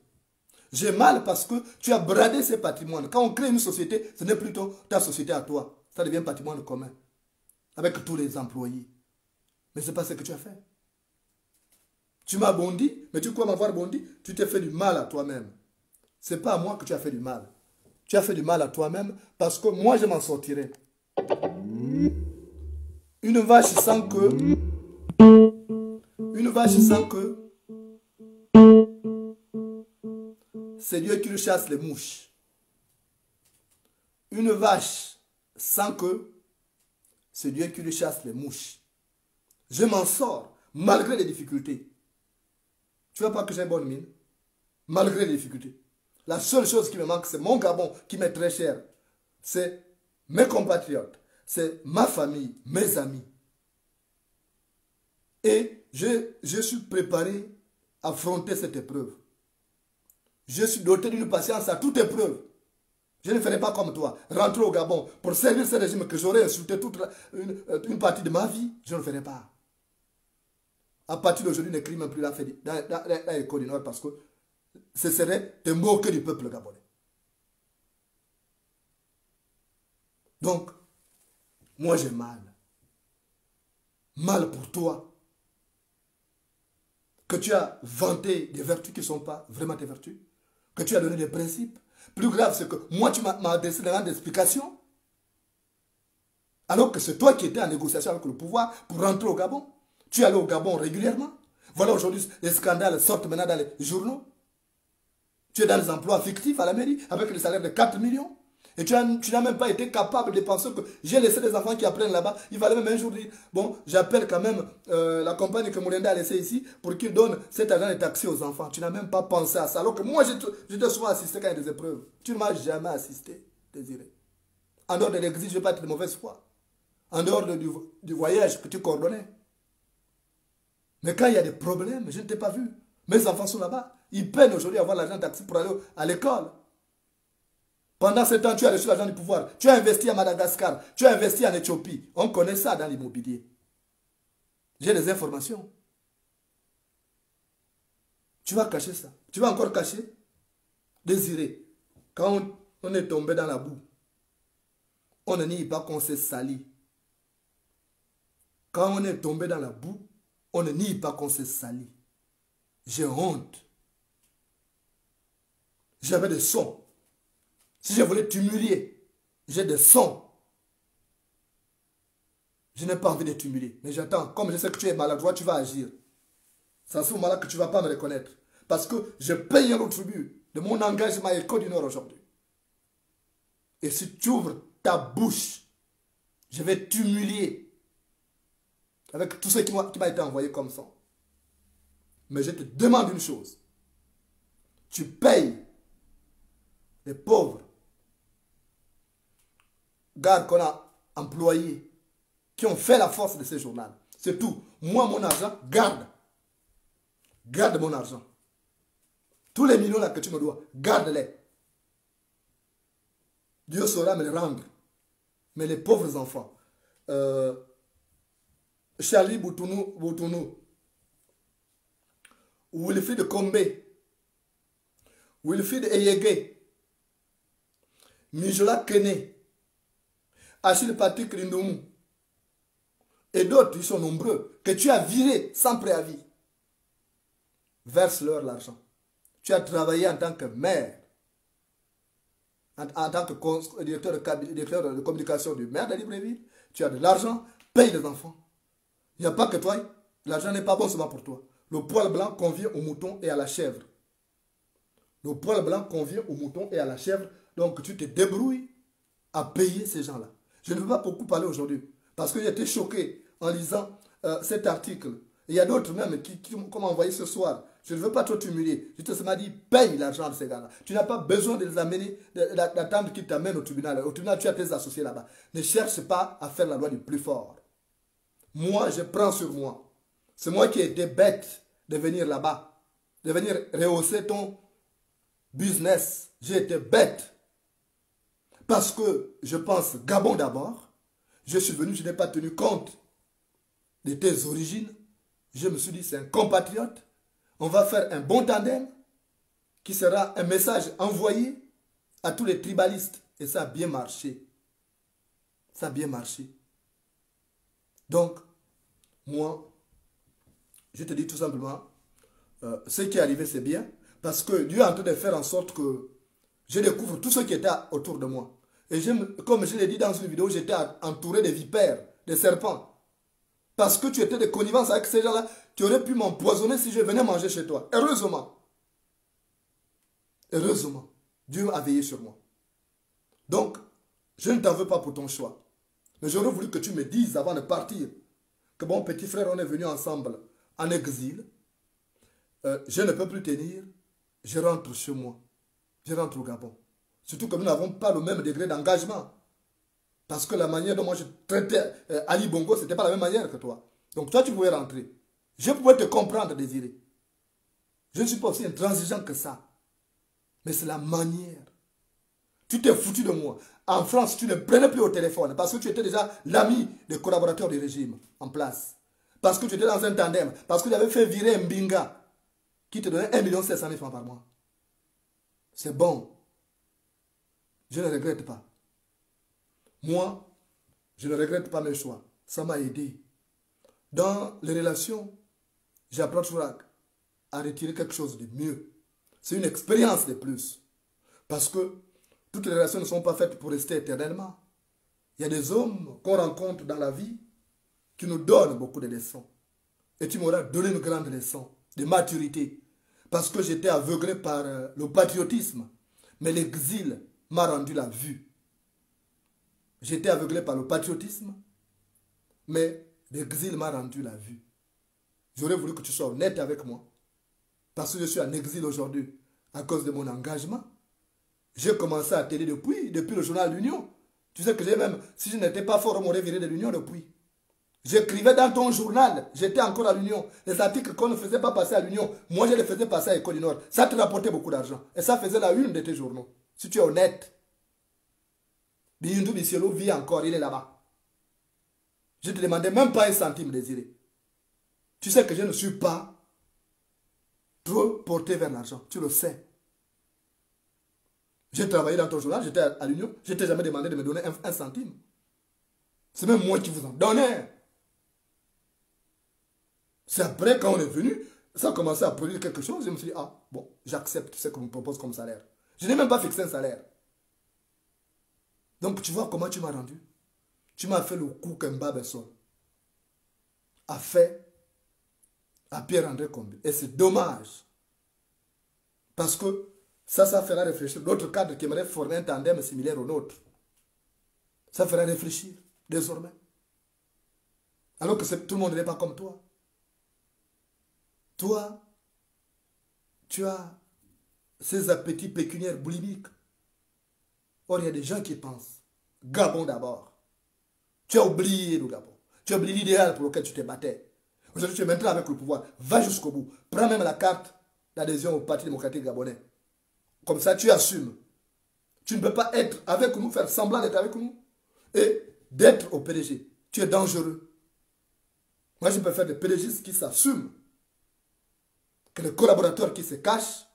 J'ai mal parce que tu as bradé ces patrimoines. Quand on crée une société, ce n'est plutôt ta société à toi. Ça devient patrimoine commun. Avec tous les employés. Mais ce n'est pas ce que tu as fait. Tu m'as bondi, mais tu crois m'avoir bondi, tu t'es fait du mal à toi-même. Ce n'est pas à moi que tu as fait du mal. Tu as fait du mal à toi-même parce que moi je m'en sortirai. Une vache sans queue. Une vache sans queue. C'est Dieu qui lui chasse les mouches. Une vache sans queue. C'est Dieu qui lui chasse les mouches. Je m'en sors malgré les difficultés. Tu ne vois pas que j'ai une bonne mine? Malgré les difficultés. La seule chose qui me manque, c'est mon Gabon qui m'est très cher. C'est mes compatriotes. C'est ma famille, mes amis. Et je suis préparé à affronter cette épreuve. Je suis doté d'une patience à toute épreuve. Je ne ferai pas comme toi. Rentrer au Gabon pour servir ce régime que j'aurais insulté toute une partie de ma vie. Je ne le ferai pas. À partir d'aujourd'hui, n'écris même plus dans l'École du Nord parce que ce serait te moquer du peuple gabonais. Donc, moi j'ai mal. Mal pour toi. Que tu as vanté des vertus qui ne sont pas vraiment tes vertus. Que tu as donné des principes. Plus grave, c'est que moi tu m'as adressé des grandes explications. Alors que c'est toi qui étais en négociation avec le pouvoir pour rentrer au Gabon. Tu es allé au Gabon régulièrement. Voilà, aujourd'hui, les scandales sortent maintenant dans les journaux. Tu es dans les emplois fictifs à la mairie avec le salaire de 4 millions. Et tu n'as même pas été capable de penser que j'ai laissé des enfants qui apprennent là-bas. Il fallait même un jour dire, bon, j'appelle quand même la compagnie que Moulenda a laissée ici pour qu'il donne cet argent de taxi aux enfants. Tu n'as même pas pensé à ça. Alors que moi, je t'ai souvent assisté quand il y a des épreuves. Tu ne m'as jamais assisté, Désiré. En dehors de l'exil, je ne vais pas être de mauvaise foi. En dehors du voyage que tu coordonnais. Mais quand il y a des problèmes, je ne t'ai pas vu. Mes enfants sont là-bas. Ils peinent aujourd'hui à avoir l'argent de taxi pour aller à l'école. Pendant ce temps, tu as reçu l'argent du pouvoir. Tu as investi à Madagascar. Tu as investi en Éthiopie. On connaît ça dans l'immobilier. J'ai des informations. Tu vas cacher ça. Tu vas encore cacher. Désiré. Quand on est tombé dans la boue, on ne nie pas qu'on s'est sali. Quand on est tombé dans la boue, on ne nie pas qu'on s'est sali. J'ai honte. J'avais des sons. Si je voulais t'humilier, j'ai des sons. Je n'ai pas envie de t'humilier. Mais j'attends. Comme je sais que tu es maladroit, tu vas agir. C'est à ce moment-là que tu ne vas pas me reconnaître. Parce que je paye un tribut de mon engagement à École du Nord aujourd'hui. Et si tu ouvres ta bouche, je vais t'humilier. Avec tout ce qui m'a été envoyé comme ça. Mais je te demande une chose. Tu payes les pauvres gardes qu'on a employés, qui ont fait la force de ce journal. C'est tout. Moi, mon argent, garde. Garde mon argent. Tous les millions là que tu me dois, garde-les. Dieu saura me les rendre. Mais les pauvres enfants, Charlie Boutounou, Wilfried Kombe, Wilfried Eyege, Mijola Kene, Achille Patrick Rindoumou, et d'autres, ils sont nombreux, que tu as virés sans préavis. Verse-leur l'argent. Tu as travaillé en tant que maire, en tant que directeur de communication du maire de Libreville. Tu as de l'argent, paye les enfants. Il n'y a pas que toi, l'argent n'est pas bon seulement pour toi. Le poil blanc convient au mouton et à la chèvre. Le poil blanc convient au mouton et à la chèvre. Donc tu te débrouilles à payer ces gens-là. Je ne veux pas beaucoup parler aujourd'hui. Parce que j'ai été choqué en lisant cet article. Et il y a d'autres même qui m'ont envoyé ce soir. Je ne veux pas trop t'humilier. Je te seulement dit, paye l'argent de ces gars-là. Tu n'as pas besoin de les amener, d'attendre qu'ils t'amènent au tribunal. Au tribunal, tu as tes associés là-bas. Ne cherche pas à faire la loi du plus fort. Moi, je prends sur moi. C'est moi qui ai été bête de venir là-bas. De venir rehausser ton business. J'ai été bête. Parce que je pense Gabon d'abord. Je suis venu, je n'ai pas tenu compte de tes origines. Je me suis dit, c'est un compatriote. On va faire un bon tandem qui sera un message envoyé à tous les tribalistes. Et ça a bien marché. Ça a bien marché. Donc, moi, je te dis tout simplement, ce qui est arrivé, c'est bien. Parce que Dieu est en train de faire en sorte que je découvre tout ce qui était autour de moi. Et comme je l'ai dit dans une vidéo, j'étais entouré de vipères, de serpents. Parce que tu étais de connivence avec ces gens-là, tu aurais pu m'empoisonner si je venais manger chez toi. Heureusement. Heureusement. Dieu a veillé sur moi. Donc, je ne t'en veux pas pour ton choix. Mais j'aurais voulu que tu me dises avant de partir que bon petit frère, on est venu ensemble en exil. Je ne peux plus tenir. Je rentre chez moi. Je rentre au Gabon. Surtout que nous n'avons pas le même degré d'engagement. Parce que la manière dont moi je traitais Ali Bongo, ce n'était pas la même manière que toi. Donc toi, tu pouvais rentrer. Je pouvais te comprendre, Désiré. Je ne suis pas aussi intransigeant que ça. Mais c'est la manière. Tu t'es foutu de moi. En France, tu ne prenais plus au téléphone parce que tu étais déjà l'ami des collaborateurs du régime en place. Parce que tu étais dans un tandem. Parce que tu avais fait virer Mbinga qui te donnait 1 700 000 francs par mois. C'est bon. Je ne regrette pas. Moi, je ne regrette pas mes choix. Ça m'a aidé. Dans les relations, j'apprends toujours à retirer quelque chose de mieux. C'est une expérience de plus. Parce que toutes les relations ne sont pas faites pour rester éternellement. Il y a des hommes qu'on rencontre dans la vie qui nous donnent beaucoup de leçons. Et tu m'auras donné une grande leçon de maturité. Parce que j'étais aveuglé par le patriotisme. Mais l'exil m'a rendu la vue. J'étais aveuglé par le patriotisme. Mais l'exil m'a rendu la vue. J'aurais voulu que tu sois honnête avec moi. Parce que je suis en exil aujourd'hui à cause de mon engagement. J'ai commencé à t'aider depuis le journal L'Union. Tu sais que j'ai même, si je n'étais pas fort, on m'aurait viré de l'Union depuis. J'écrivais dans ton journal, j'étais encore à l'Union. Les articles qu'on ne faisait pas passer à l'Union, moi je les faisais passer à École du Nord. Ça te rapportait beaucoup d'argent. Et ça faisait la une de tes journaux. Si tu es honnête. Bindou Bissielo vit encore, il est là-bas. Je ne te demandais même pas un centime, Désiré. Tu sais que je ne suis pas trop porté vers l'argent. Tu le sais. J'ai travaillé dans ton journal, j'étais à l'Union. Je ne t'ai jamais demandé de me donner un centime. C'est même moi qui vous en donnais. C'est après, quand on est venu, ça a commencé à produire quelque chose. Je me suis dit, ah, bon, j'accepte ce qu'on me propose comme salaire. Je n'ai même pas fixé un salaire. Donc, tu vois comment tu m'as rendu. Tu m'as fait le coup qu'un Besson a fait à Pierre-André Combé. Et c'est dommage. Parce que ça fera réfléchir d'autres cadres qui aimeraient former un tandem similaire au nôtre. Ça fera réfléchir, désormais. Alors que tout le monde n'est pas comme toi. Toi, tu as ces appétits pécuniaires boulimiques. Or, il y a des gens qui pensent. Gabon d'abord. Tu as oublié le Gabon. Tu as oublié l'idéal pour lequel tu te battais. Aujourd'hui, tu es maintenant avec le pouvoir. Va jusqu'au bout. Prends même la carte d'adhésion au Parti démocratique gabonais. Comme ça, tu assumes. Tu ne peux pas être avec nous, faire semblant d'être avec nous et d'être au PDG. Tu es dangereux. Moi, je préfère des PDG qui s'assument que les collaborateurs qui se cachent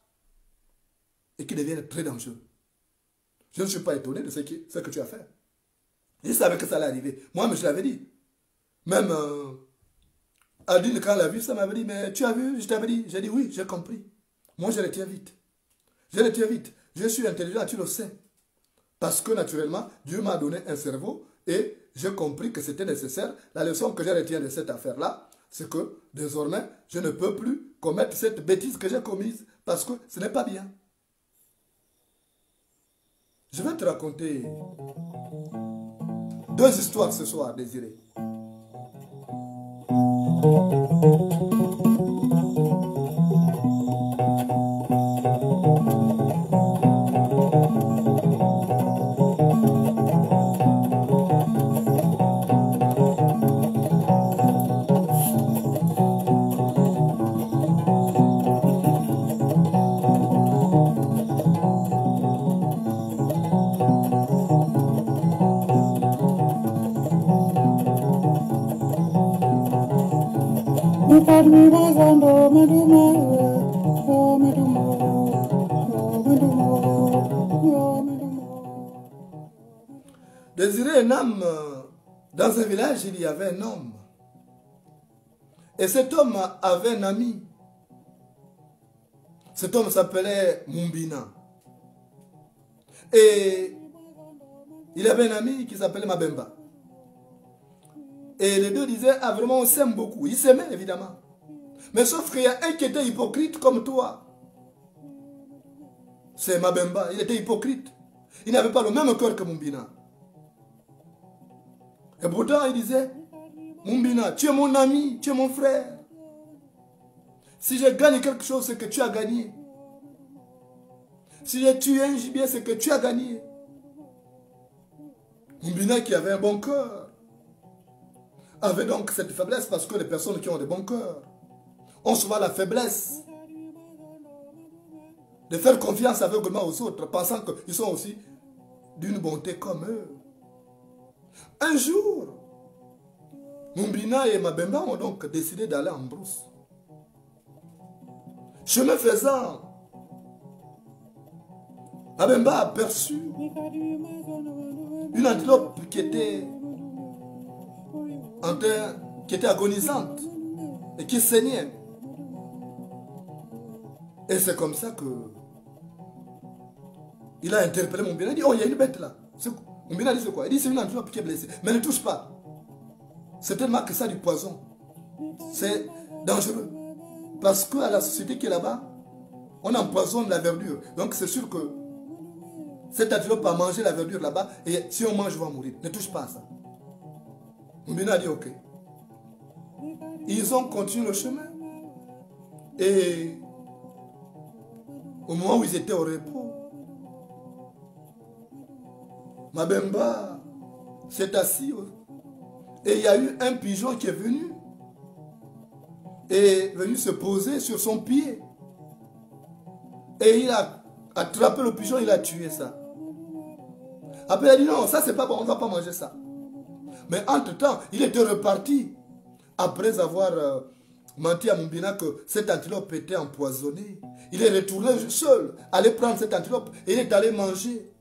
et qui deviennent très dangereux. Je ne suis pas étonné de ce que tu as fait. Je savais que ça allait arriver. Moi, je l'avais dit. Même Adine, quand elle a vu ça, m'avait dit, mais tu as vu, je t'avais dit. J'ai dit oui, j'ai compris. Moi, je retiens vite. Je retiens vite. Je suis intelligent, tu le sais. Parce que naturellement, Dieu m'a donné un cerveau et j'ai compris que c'était nécessaire. La leçon que je retiens de cette affaire-là, c'est que désormais, je ne peux plus commettre cette bêtise que j'ai commise parce que ce n'est pas bien. Je vais te raconter 2 histoires ce soir, Désiré. Désiré un homme, dans un village, il y avait un homme. Et cet homme avait un ami. Cet homme s'appelait Mumbina. Et il avait un ami qui s'appelait Mabemba. Et les deux disaient, ah vraiment on s'aime beaucoup. Ils s'aimaient évidemment. Mais sauf qu'il y a un qui était hypocrite comme toi. C'est Mabemba, il était hypocrite. Il n'avait pas le même cœur que Mumbina. Et pourtant il disait, Mumbina, tu es mon ami, tu es mon frère. Si je gagne quelque chose, c'est que tu as gagné. Si j'ai tué un gibier, c'est que tu as gagné. Mumbina qui avait un bon cœur avait donc cette faiblesse parce que les personnes qui ont des bons cœurs ont souvent la faiblesse de faire confiance aveuglement aux autres, pensant qu'ils sont aussi d'une bonté comme eux. Un jour, Mumbina et Mabemba ont donc décidé d'aller en brousse. Chemin faisant, Mabemba a aperçu une antilope qui était agonisante et qui saignait. Et c'est comme ça que il a interpellé Mumbina. Il dit, oh, il y a une bête là. Mumbina dit, c'est quoi? Il dit, c'est une antilope qui est blessée. Mais ne touche pas. C'est tellement que ça du poison. C'est dangereux. Parce qu'à la société qui est là-bas, on empoisonne la verdure. Donc c'est sûr que cet antilope a mangé la verdure là-bas et si on mange, on va mourir. Ne touche pas à ça. Mumbina a dit ok. Ils ont continué le chemin. Et au moment où ils étaient au repos, Mabemba s'est assis et il y a eu un pigeon qui est venu et venu se poser sur son pied. Et il a attrapé le pigeon, il a tué ça. Après il a dit non, ça c'est pas bon, on ne va pas manger ça. Mais entre-temps, il était reparti après avoir menti à Mumbina que cette antilope était empoisonnée. Il est retourné seul, aller prendre cette antilope et il est allé manger.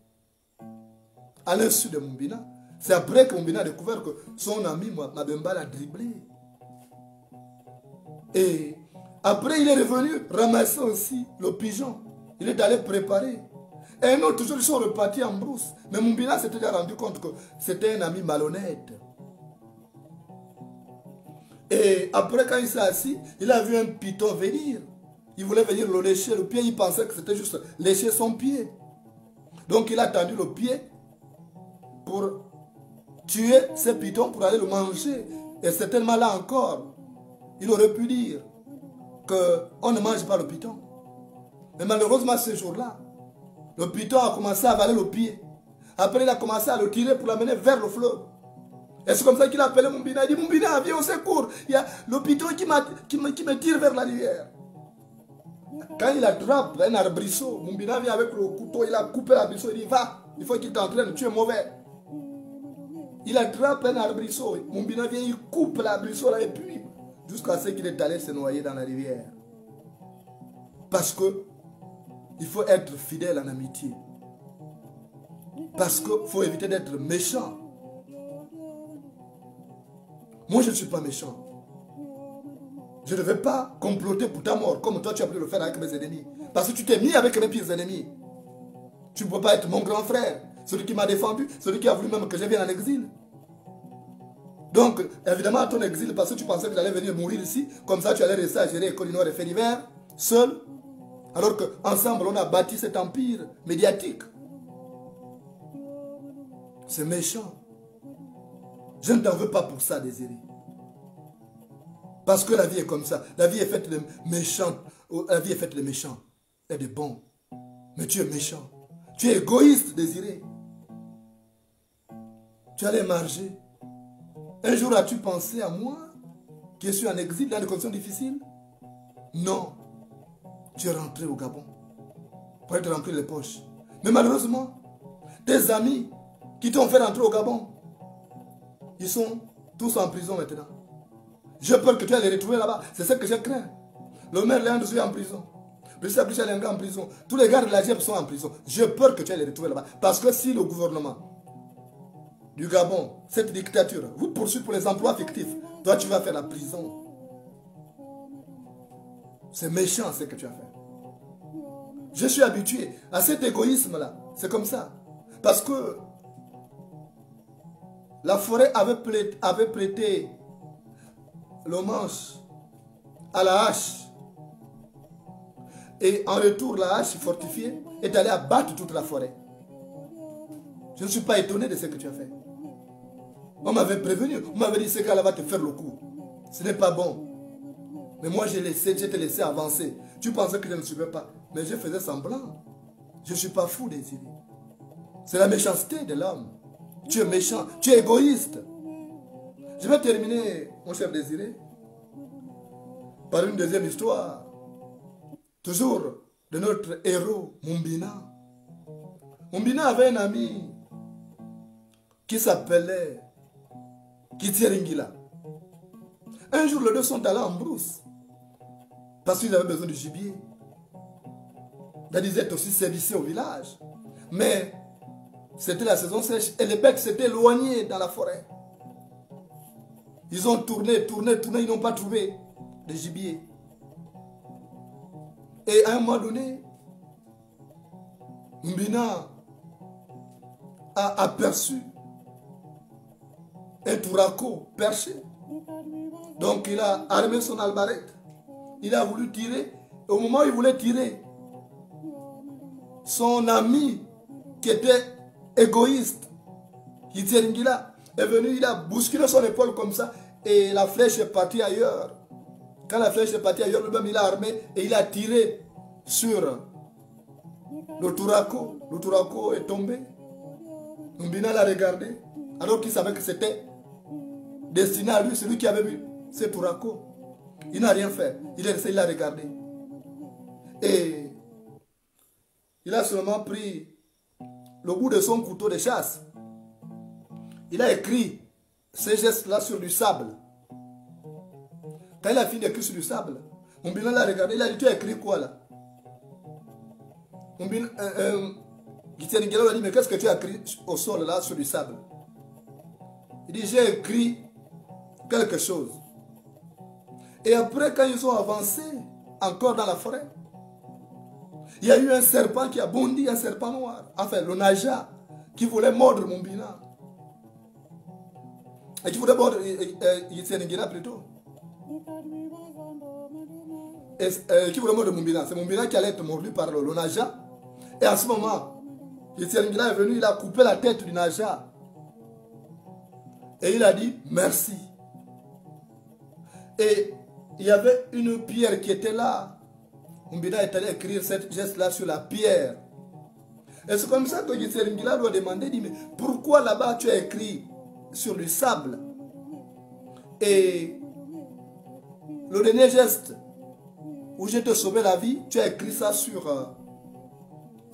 À l'insu de Mumbina. C'est après que Mumbina a découvert que son ami Mabemba l'a dribblé. Et après, il est revenu ramasser aussi le pigeon. Il est allé préparer. Et un autre jour, ils sont repartis en brousse. Mais Mumbina s'était déjà rendu compte que c'était un ami malhonnête. Et après, quand il s'est assis, il a vu un python venir. Il voulait venir le lécher le pied. Il pensait que c'était juste lécher son pied. Donc, il a tendu le pied pour tuer ce python, pour aller le manger. Et certainement là encore, il aurait pu dire qu'on ne mange pas le python. Mais malheureusement, ce jour-là, le python a commencé à avaler le pied. Après, il a commencé à le tirer pour l'amener vers le fleuve. Et c'est comme ça qu'il a appelé Mumbina. Il dit, Mumbina, viens au secours. Il y a le python qui me tire vers la rivière. Quand il attrape un arbrisseau, Mumbina vient avec le couteau, il a coupé l'arbrisseau, il dit, va, il faut qu'il t'entraîne, tu es mauvais. Il attrape un arbrisseau, Mumbina vient, il coupe l'arbrisseau là et puis, jusqu'à ce qu'il est allé se noyer dans la rivière. Parce que il faut être fidèle en amitié. Parce qu'il faut éviter d'être méchant. Moi, je ne suis pas méchant. Je ne vais pas comploter pour ta mort, comme toi tu as pu le faire avec mes ennemis. Parce que tu t'es mis avec mes pires ennemis. Tu ne peux pas être mon grand frère, celui qui m'a défendu, celui qui a voulu même que je vienne en exil. Donc, évidemment, à ton exil, parce que tu pensais que j'allais venir mourir ici, comme ça tu allais rester à gérer École Nord et Fait divers, seul, alors qu'ensemble, on a bâti cet empire médiatique. C'est méchant. Je ne t'en veux pas pour ça, Désiré. Parce que la vie est comme ça. La vie est faite de méchants. La vie est faite de méchants et de bons. Mais tu es méchant. Tu es égoïste, Désiré. Tu allais marcher. Un jour, as-tu pensé à moi, qui suis en exil dans des conditions difficiles? Non. Tu es rentré au Gabon pour te remplir les poches. Mais malheureusement, tes amis qui t'ont fait rentrer au Gabon, ils sont tous en prison maintenant. J'ai peur que tu ailles les retrouver là-bas. C'est ce que je crains. Le maire Léandre est en prison. Le chef Lenga en prison. Tous les gars de la GEP sont en prison. J'ai peur que tu ailles les retrouver là-bas. Parce que si le gouvernement du Gabon, cette dictature, vous poursuit pour les emplois fictifs, toi tu vas faire la prison. C'est méchant ce que tu as fait. Je suis habitué à cet égoïsme-là. C'est comme ça. Parce que la forêt avait prêté le manche à la hache. Et en retour, la hache fortifiée est allée abattre toute la forêt. Je ne suis pas étonné de ce que tu as fait. On m'avait prévenu. On m'avait dit, ce gars-là va te faire le coup. Ce n'est pas bon. Mais moi, je t'ai laissé avancer. Tu pensais que je ne suivais pas. Mais je faisais semblant. Je ne suis pas fou, Désiré. C'est la méchanceté de l'homme. Tu es méchant. Tu es égoïste. Je vais terminer, mon cher Désiré, par une deuxième histoire. Toujours de notre héros, Mumbina. Mumbina avait un ami qui s'appelait Kitiringila. Un jour, les deux sont allés en brousse parce qu'ils avaient besoin de gibier. La disette aussi sévissait au village. Mais c'était la saison sèche et les bêtes s'étaient éloignées dans la forêt. Ils ont tourné, ils n'ont pas trouvé de gibier. Et à un moment donné, Mumbina a aperçu un tourako perché. Donc il a armé son albarette. il a voulu tirer. Et au moment où il voulait tirer, son ami qui était égoïste, Yitseringila, est venu, il a bousculé son épaule comme ça et la flèche est partie ailleurs. Quand la flèche est partie ailleurs, lui-même il a armé et il a tiré sur le Tourako. Le Tourako est tombé. Mbina l'a regardé alors qu'il savait que c'était destiné à lui, celui qui avait vu ce Tourako. Il n'a rien fait. Il est resté, il l'a regardé. Et il a seulement pris le bout de son couteau de chasse. Il a écrit ces gestes-là sur du sable. Quand il a fini d'écrire sur du sable, Mbina l'a regardé, il a dit, tu as écrit quoi là? Gitseningela lui a dit, mais qu'est-ce que tu as écrit au sol là sur du sable? Il dit, j'ai écrit quelque chose. Et après, quand ils ont avancé encore dans la forêt, il y a eu un serpent qui a bondi, un serpent noir. Enfin, le Naja, qui voulait mordre Mumbina. Et qui voulait mordre Gitseningela plutôt. Qui voulait mordre Mumbina. C'est Mumbina qui allait être mordu par le Naja. Et à ce moment, Gitseningela est venu, il a coupé la tête du Naja. Et il a dit merci. Et il y avait une pierre qui était là. Mumbina est allé écrire cette geste-là sur la pierre. Et c'est comme ça que Gitseningela lui a demandé, dit, mais pourquoi là-bas tu as écrit sur du sable? Et le dernier geste où je te sauvais la vie, tu as écrit ça sur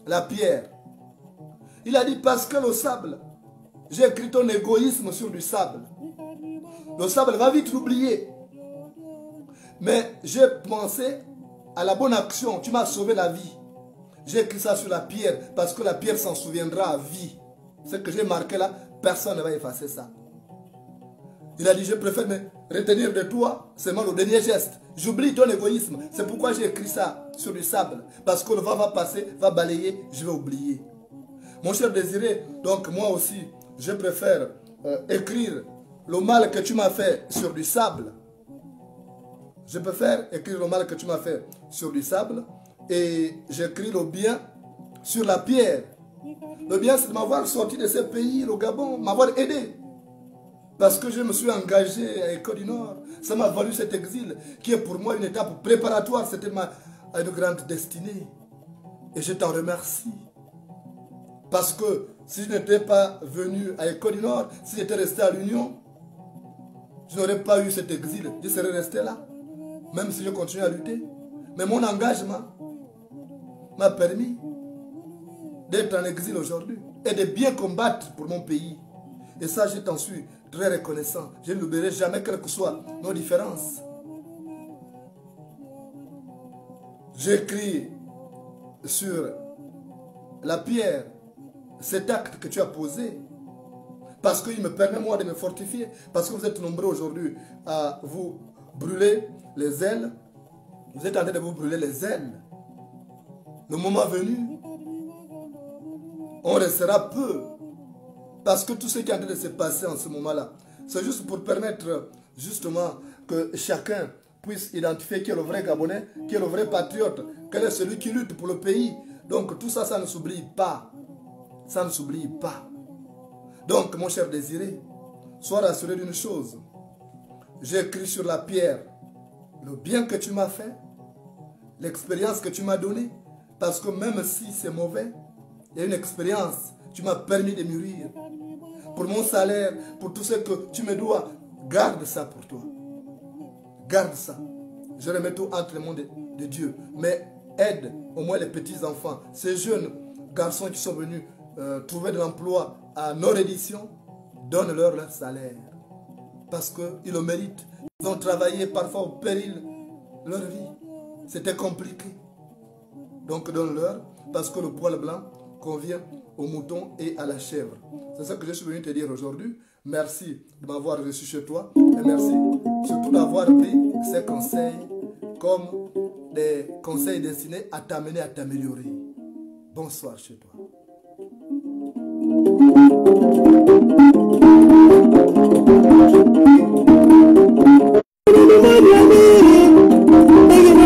la pierre. Il a dit, parce que le sable, j'ai écrit ton égoïsme sur du sable. Le sable va vite l'oublier. Mais j'ai pensé à la bonne action. Tu m'as sauvé la vie. J'ai écrit ça sur la pierre parce que la pierre s'en souviendra à vie. Ce que j'ai marqué là, personne ne va effacer ça. Il a dit, je préfère me retenir de toi seulement le dernier geste. J'oublie ton égoïsme. C'est pourquoi j'ai écrit ça sur du sable. Parce que le vent va passer, va balayer, je vais oublier. Mon cher Désiré, donc moi aussi, je préfère écrire le mal que tu m'as fait sur du sable. Je préfère écrire le mal que tu m'as fait sur du sable et j'écris le bien sur la pierre. Le bien, c'est de m'avoir sorti de ce pays, le Gabon, m'avoir aidé. Parce que je me suis engagé à École du Nord. Ça m'a valu cet exil qui est pour moi une étape préparatoire certainement à une grande destinée. Et je t'en remercie. Parce que si je n'étais pas venu à École du Nord, si j'étais resté à l'Union, je n'aurais pas eu cet exil. Je serais resté là. Même si je continue à lutter. Mais mon engagement m'a permis d'être en exil aujourd'hui et de bien combattre pour mon pays. Et ça, je t'en suis très reconnaissant. Je n'oublierai jamais quelles que soient nos différences. J'écris sur la pierre cet acte que tu as posé parce qu'il me permet moi de me fortifier, parce que vous êtes nombreux aujourd'hui à vous brûler les ailes. Vous êtes en train de vous brûler les ailes. Le moment venu, on restera peu. Parce que tout ce qui est en train de se passer en ce moment-là, c'est juste pour permettre justement que chacun puisse identifier qui est le vrai Gabonais, qui est le vrai patriote, quel est celui qui lutte pour le pays. Donc tout ça, ça ne s'oublie pas. Ça ne s'oublie pas. Donc mon cher Désiré, sois rassuré d'une chose. J'ai écrit sur la pierre le bien que tu m'as fait, l'expérience que tu m'as donnée, parce que même si c'est mauvais, il y a une expérience, tu m'as permis de mûrir. Pour mon salaire, pour tout ce que tu me dois, garde ça pour toi. Garde ça. Je remets tout entre les mains de Dieu. Mais aide au moins les petits-enfants, ces jeunes garçons qui sont venus trouver de l'emploi à nos éditions, donne-leur leur salaire. Parce qu'ils le méritent. Ils ont travaillé parfois au péril de leur vie. C'était compliqué. Donc donne-leur, parce que le poil blanc convient au mouton et à la chèvre. C'est ça que je suis venu te dire aujourd'hui. Merci de m'avoir reçu chez toi. Et merci surtout d'avoir pris ces conseils comme des conseils destinés à t'amener à t'améliorer. Bonsoir chez toi. Thank you.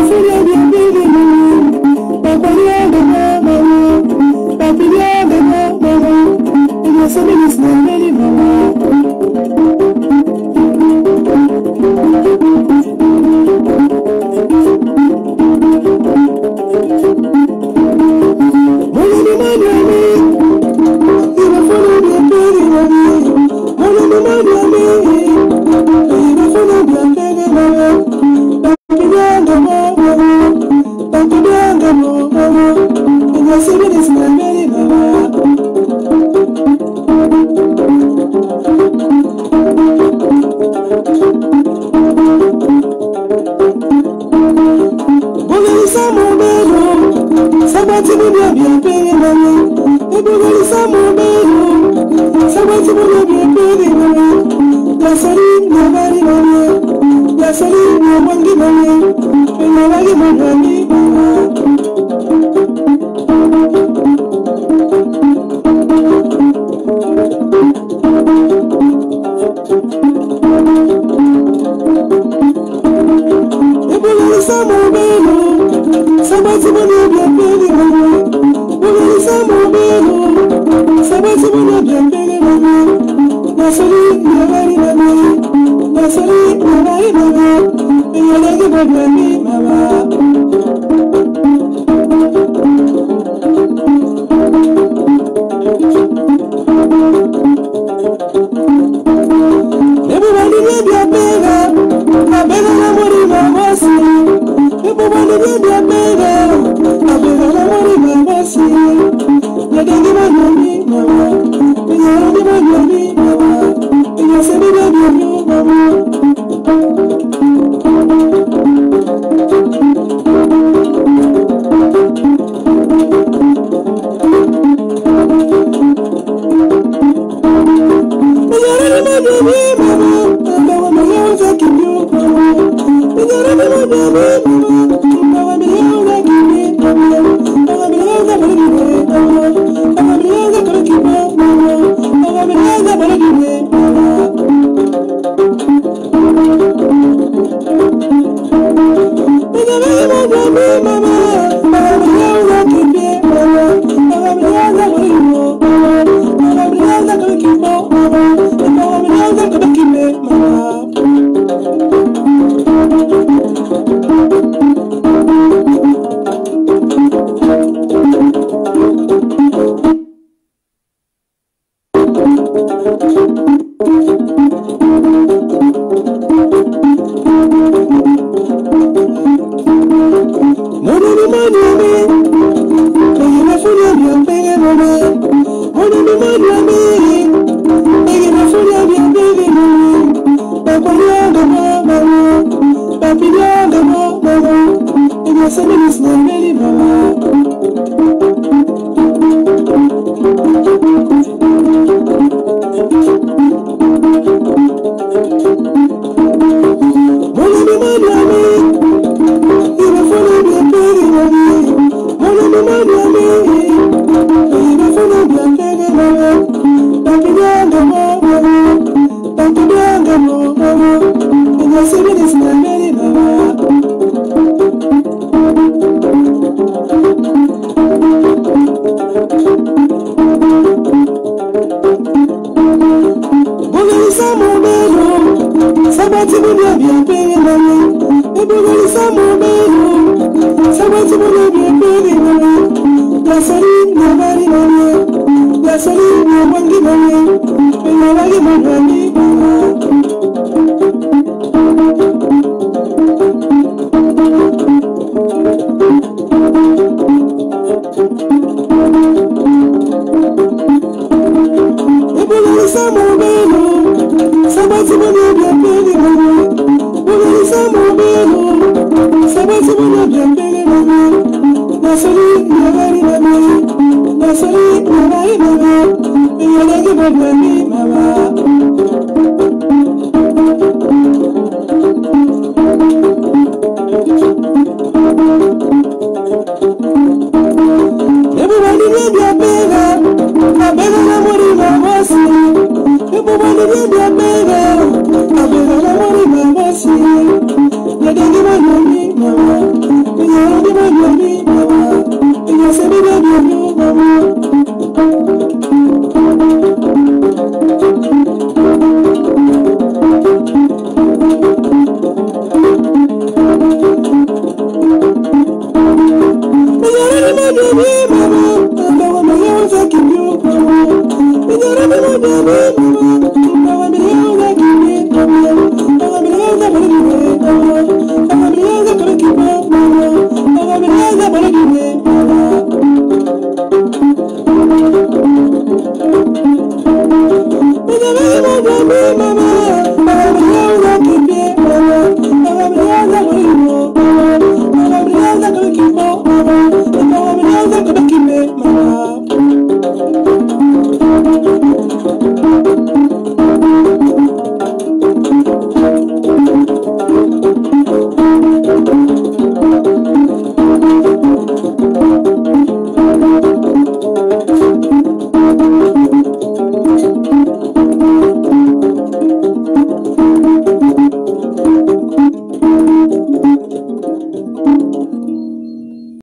Inyara mama bebe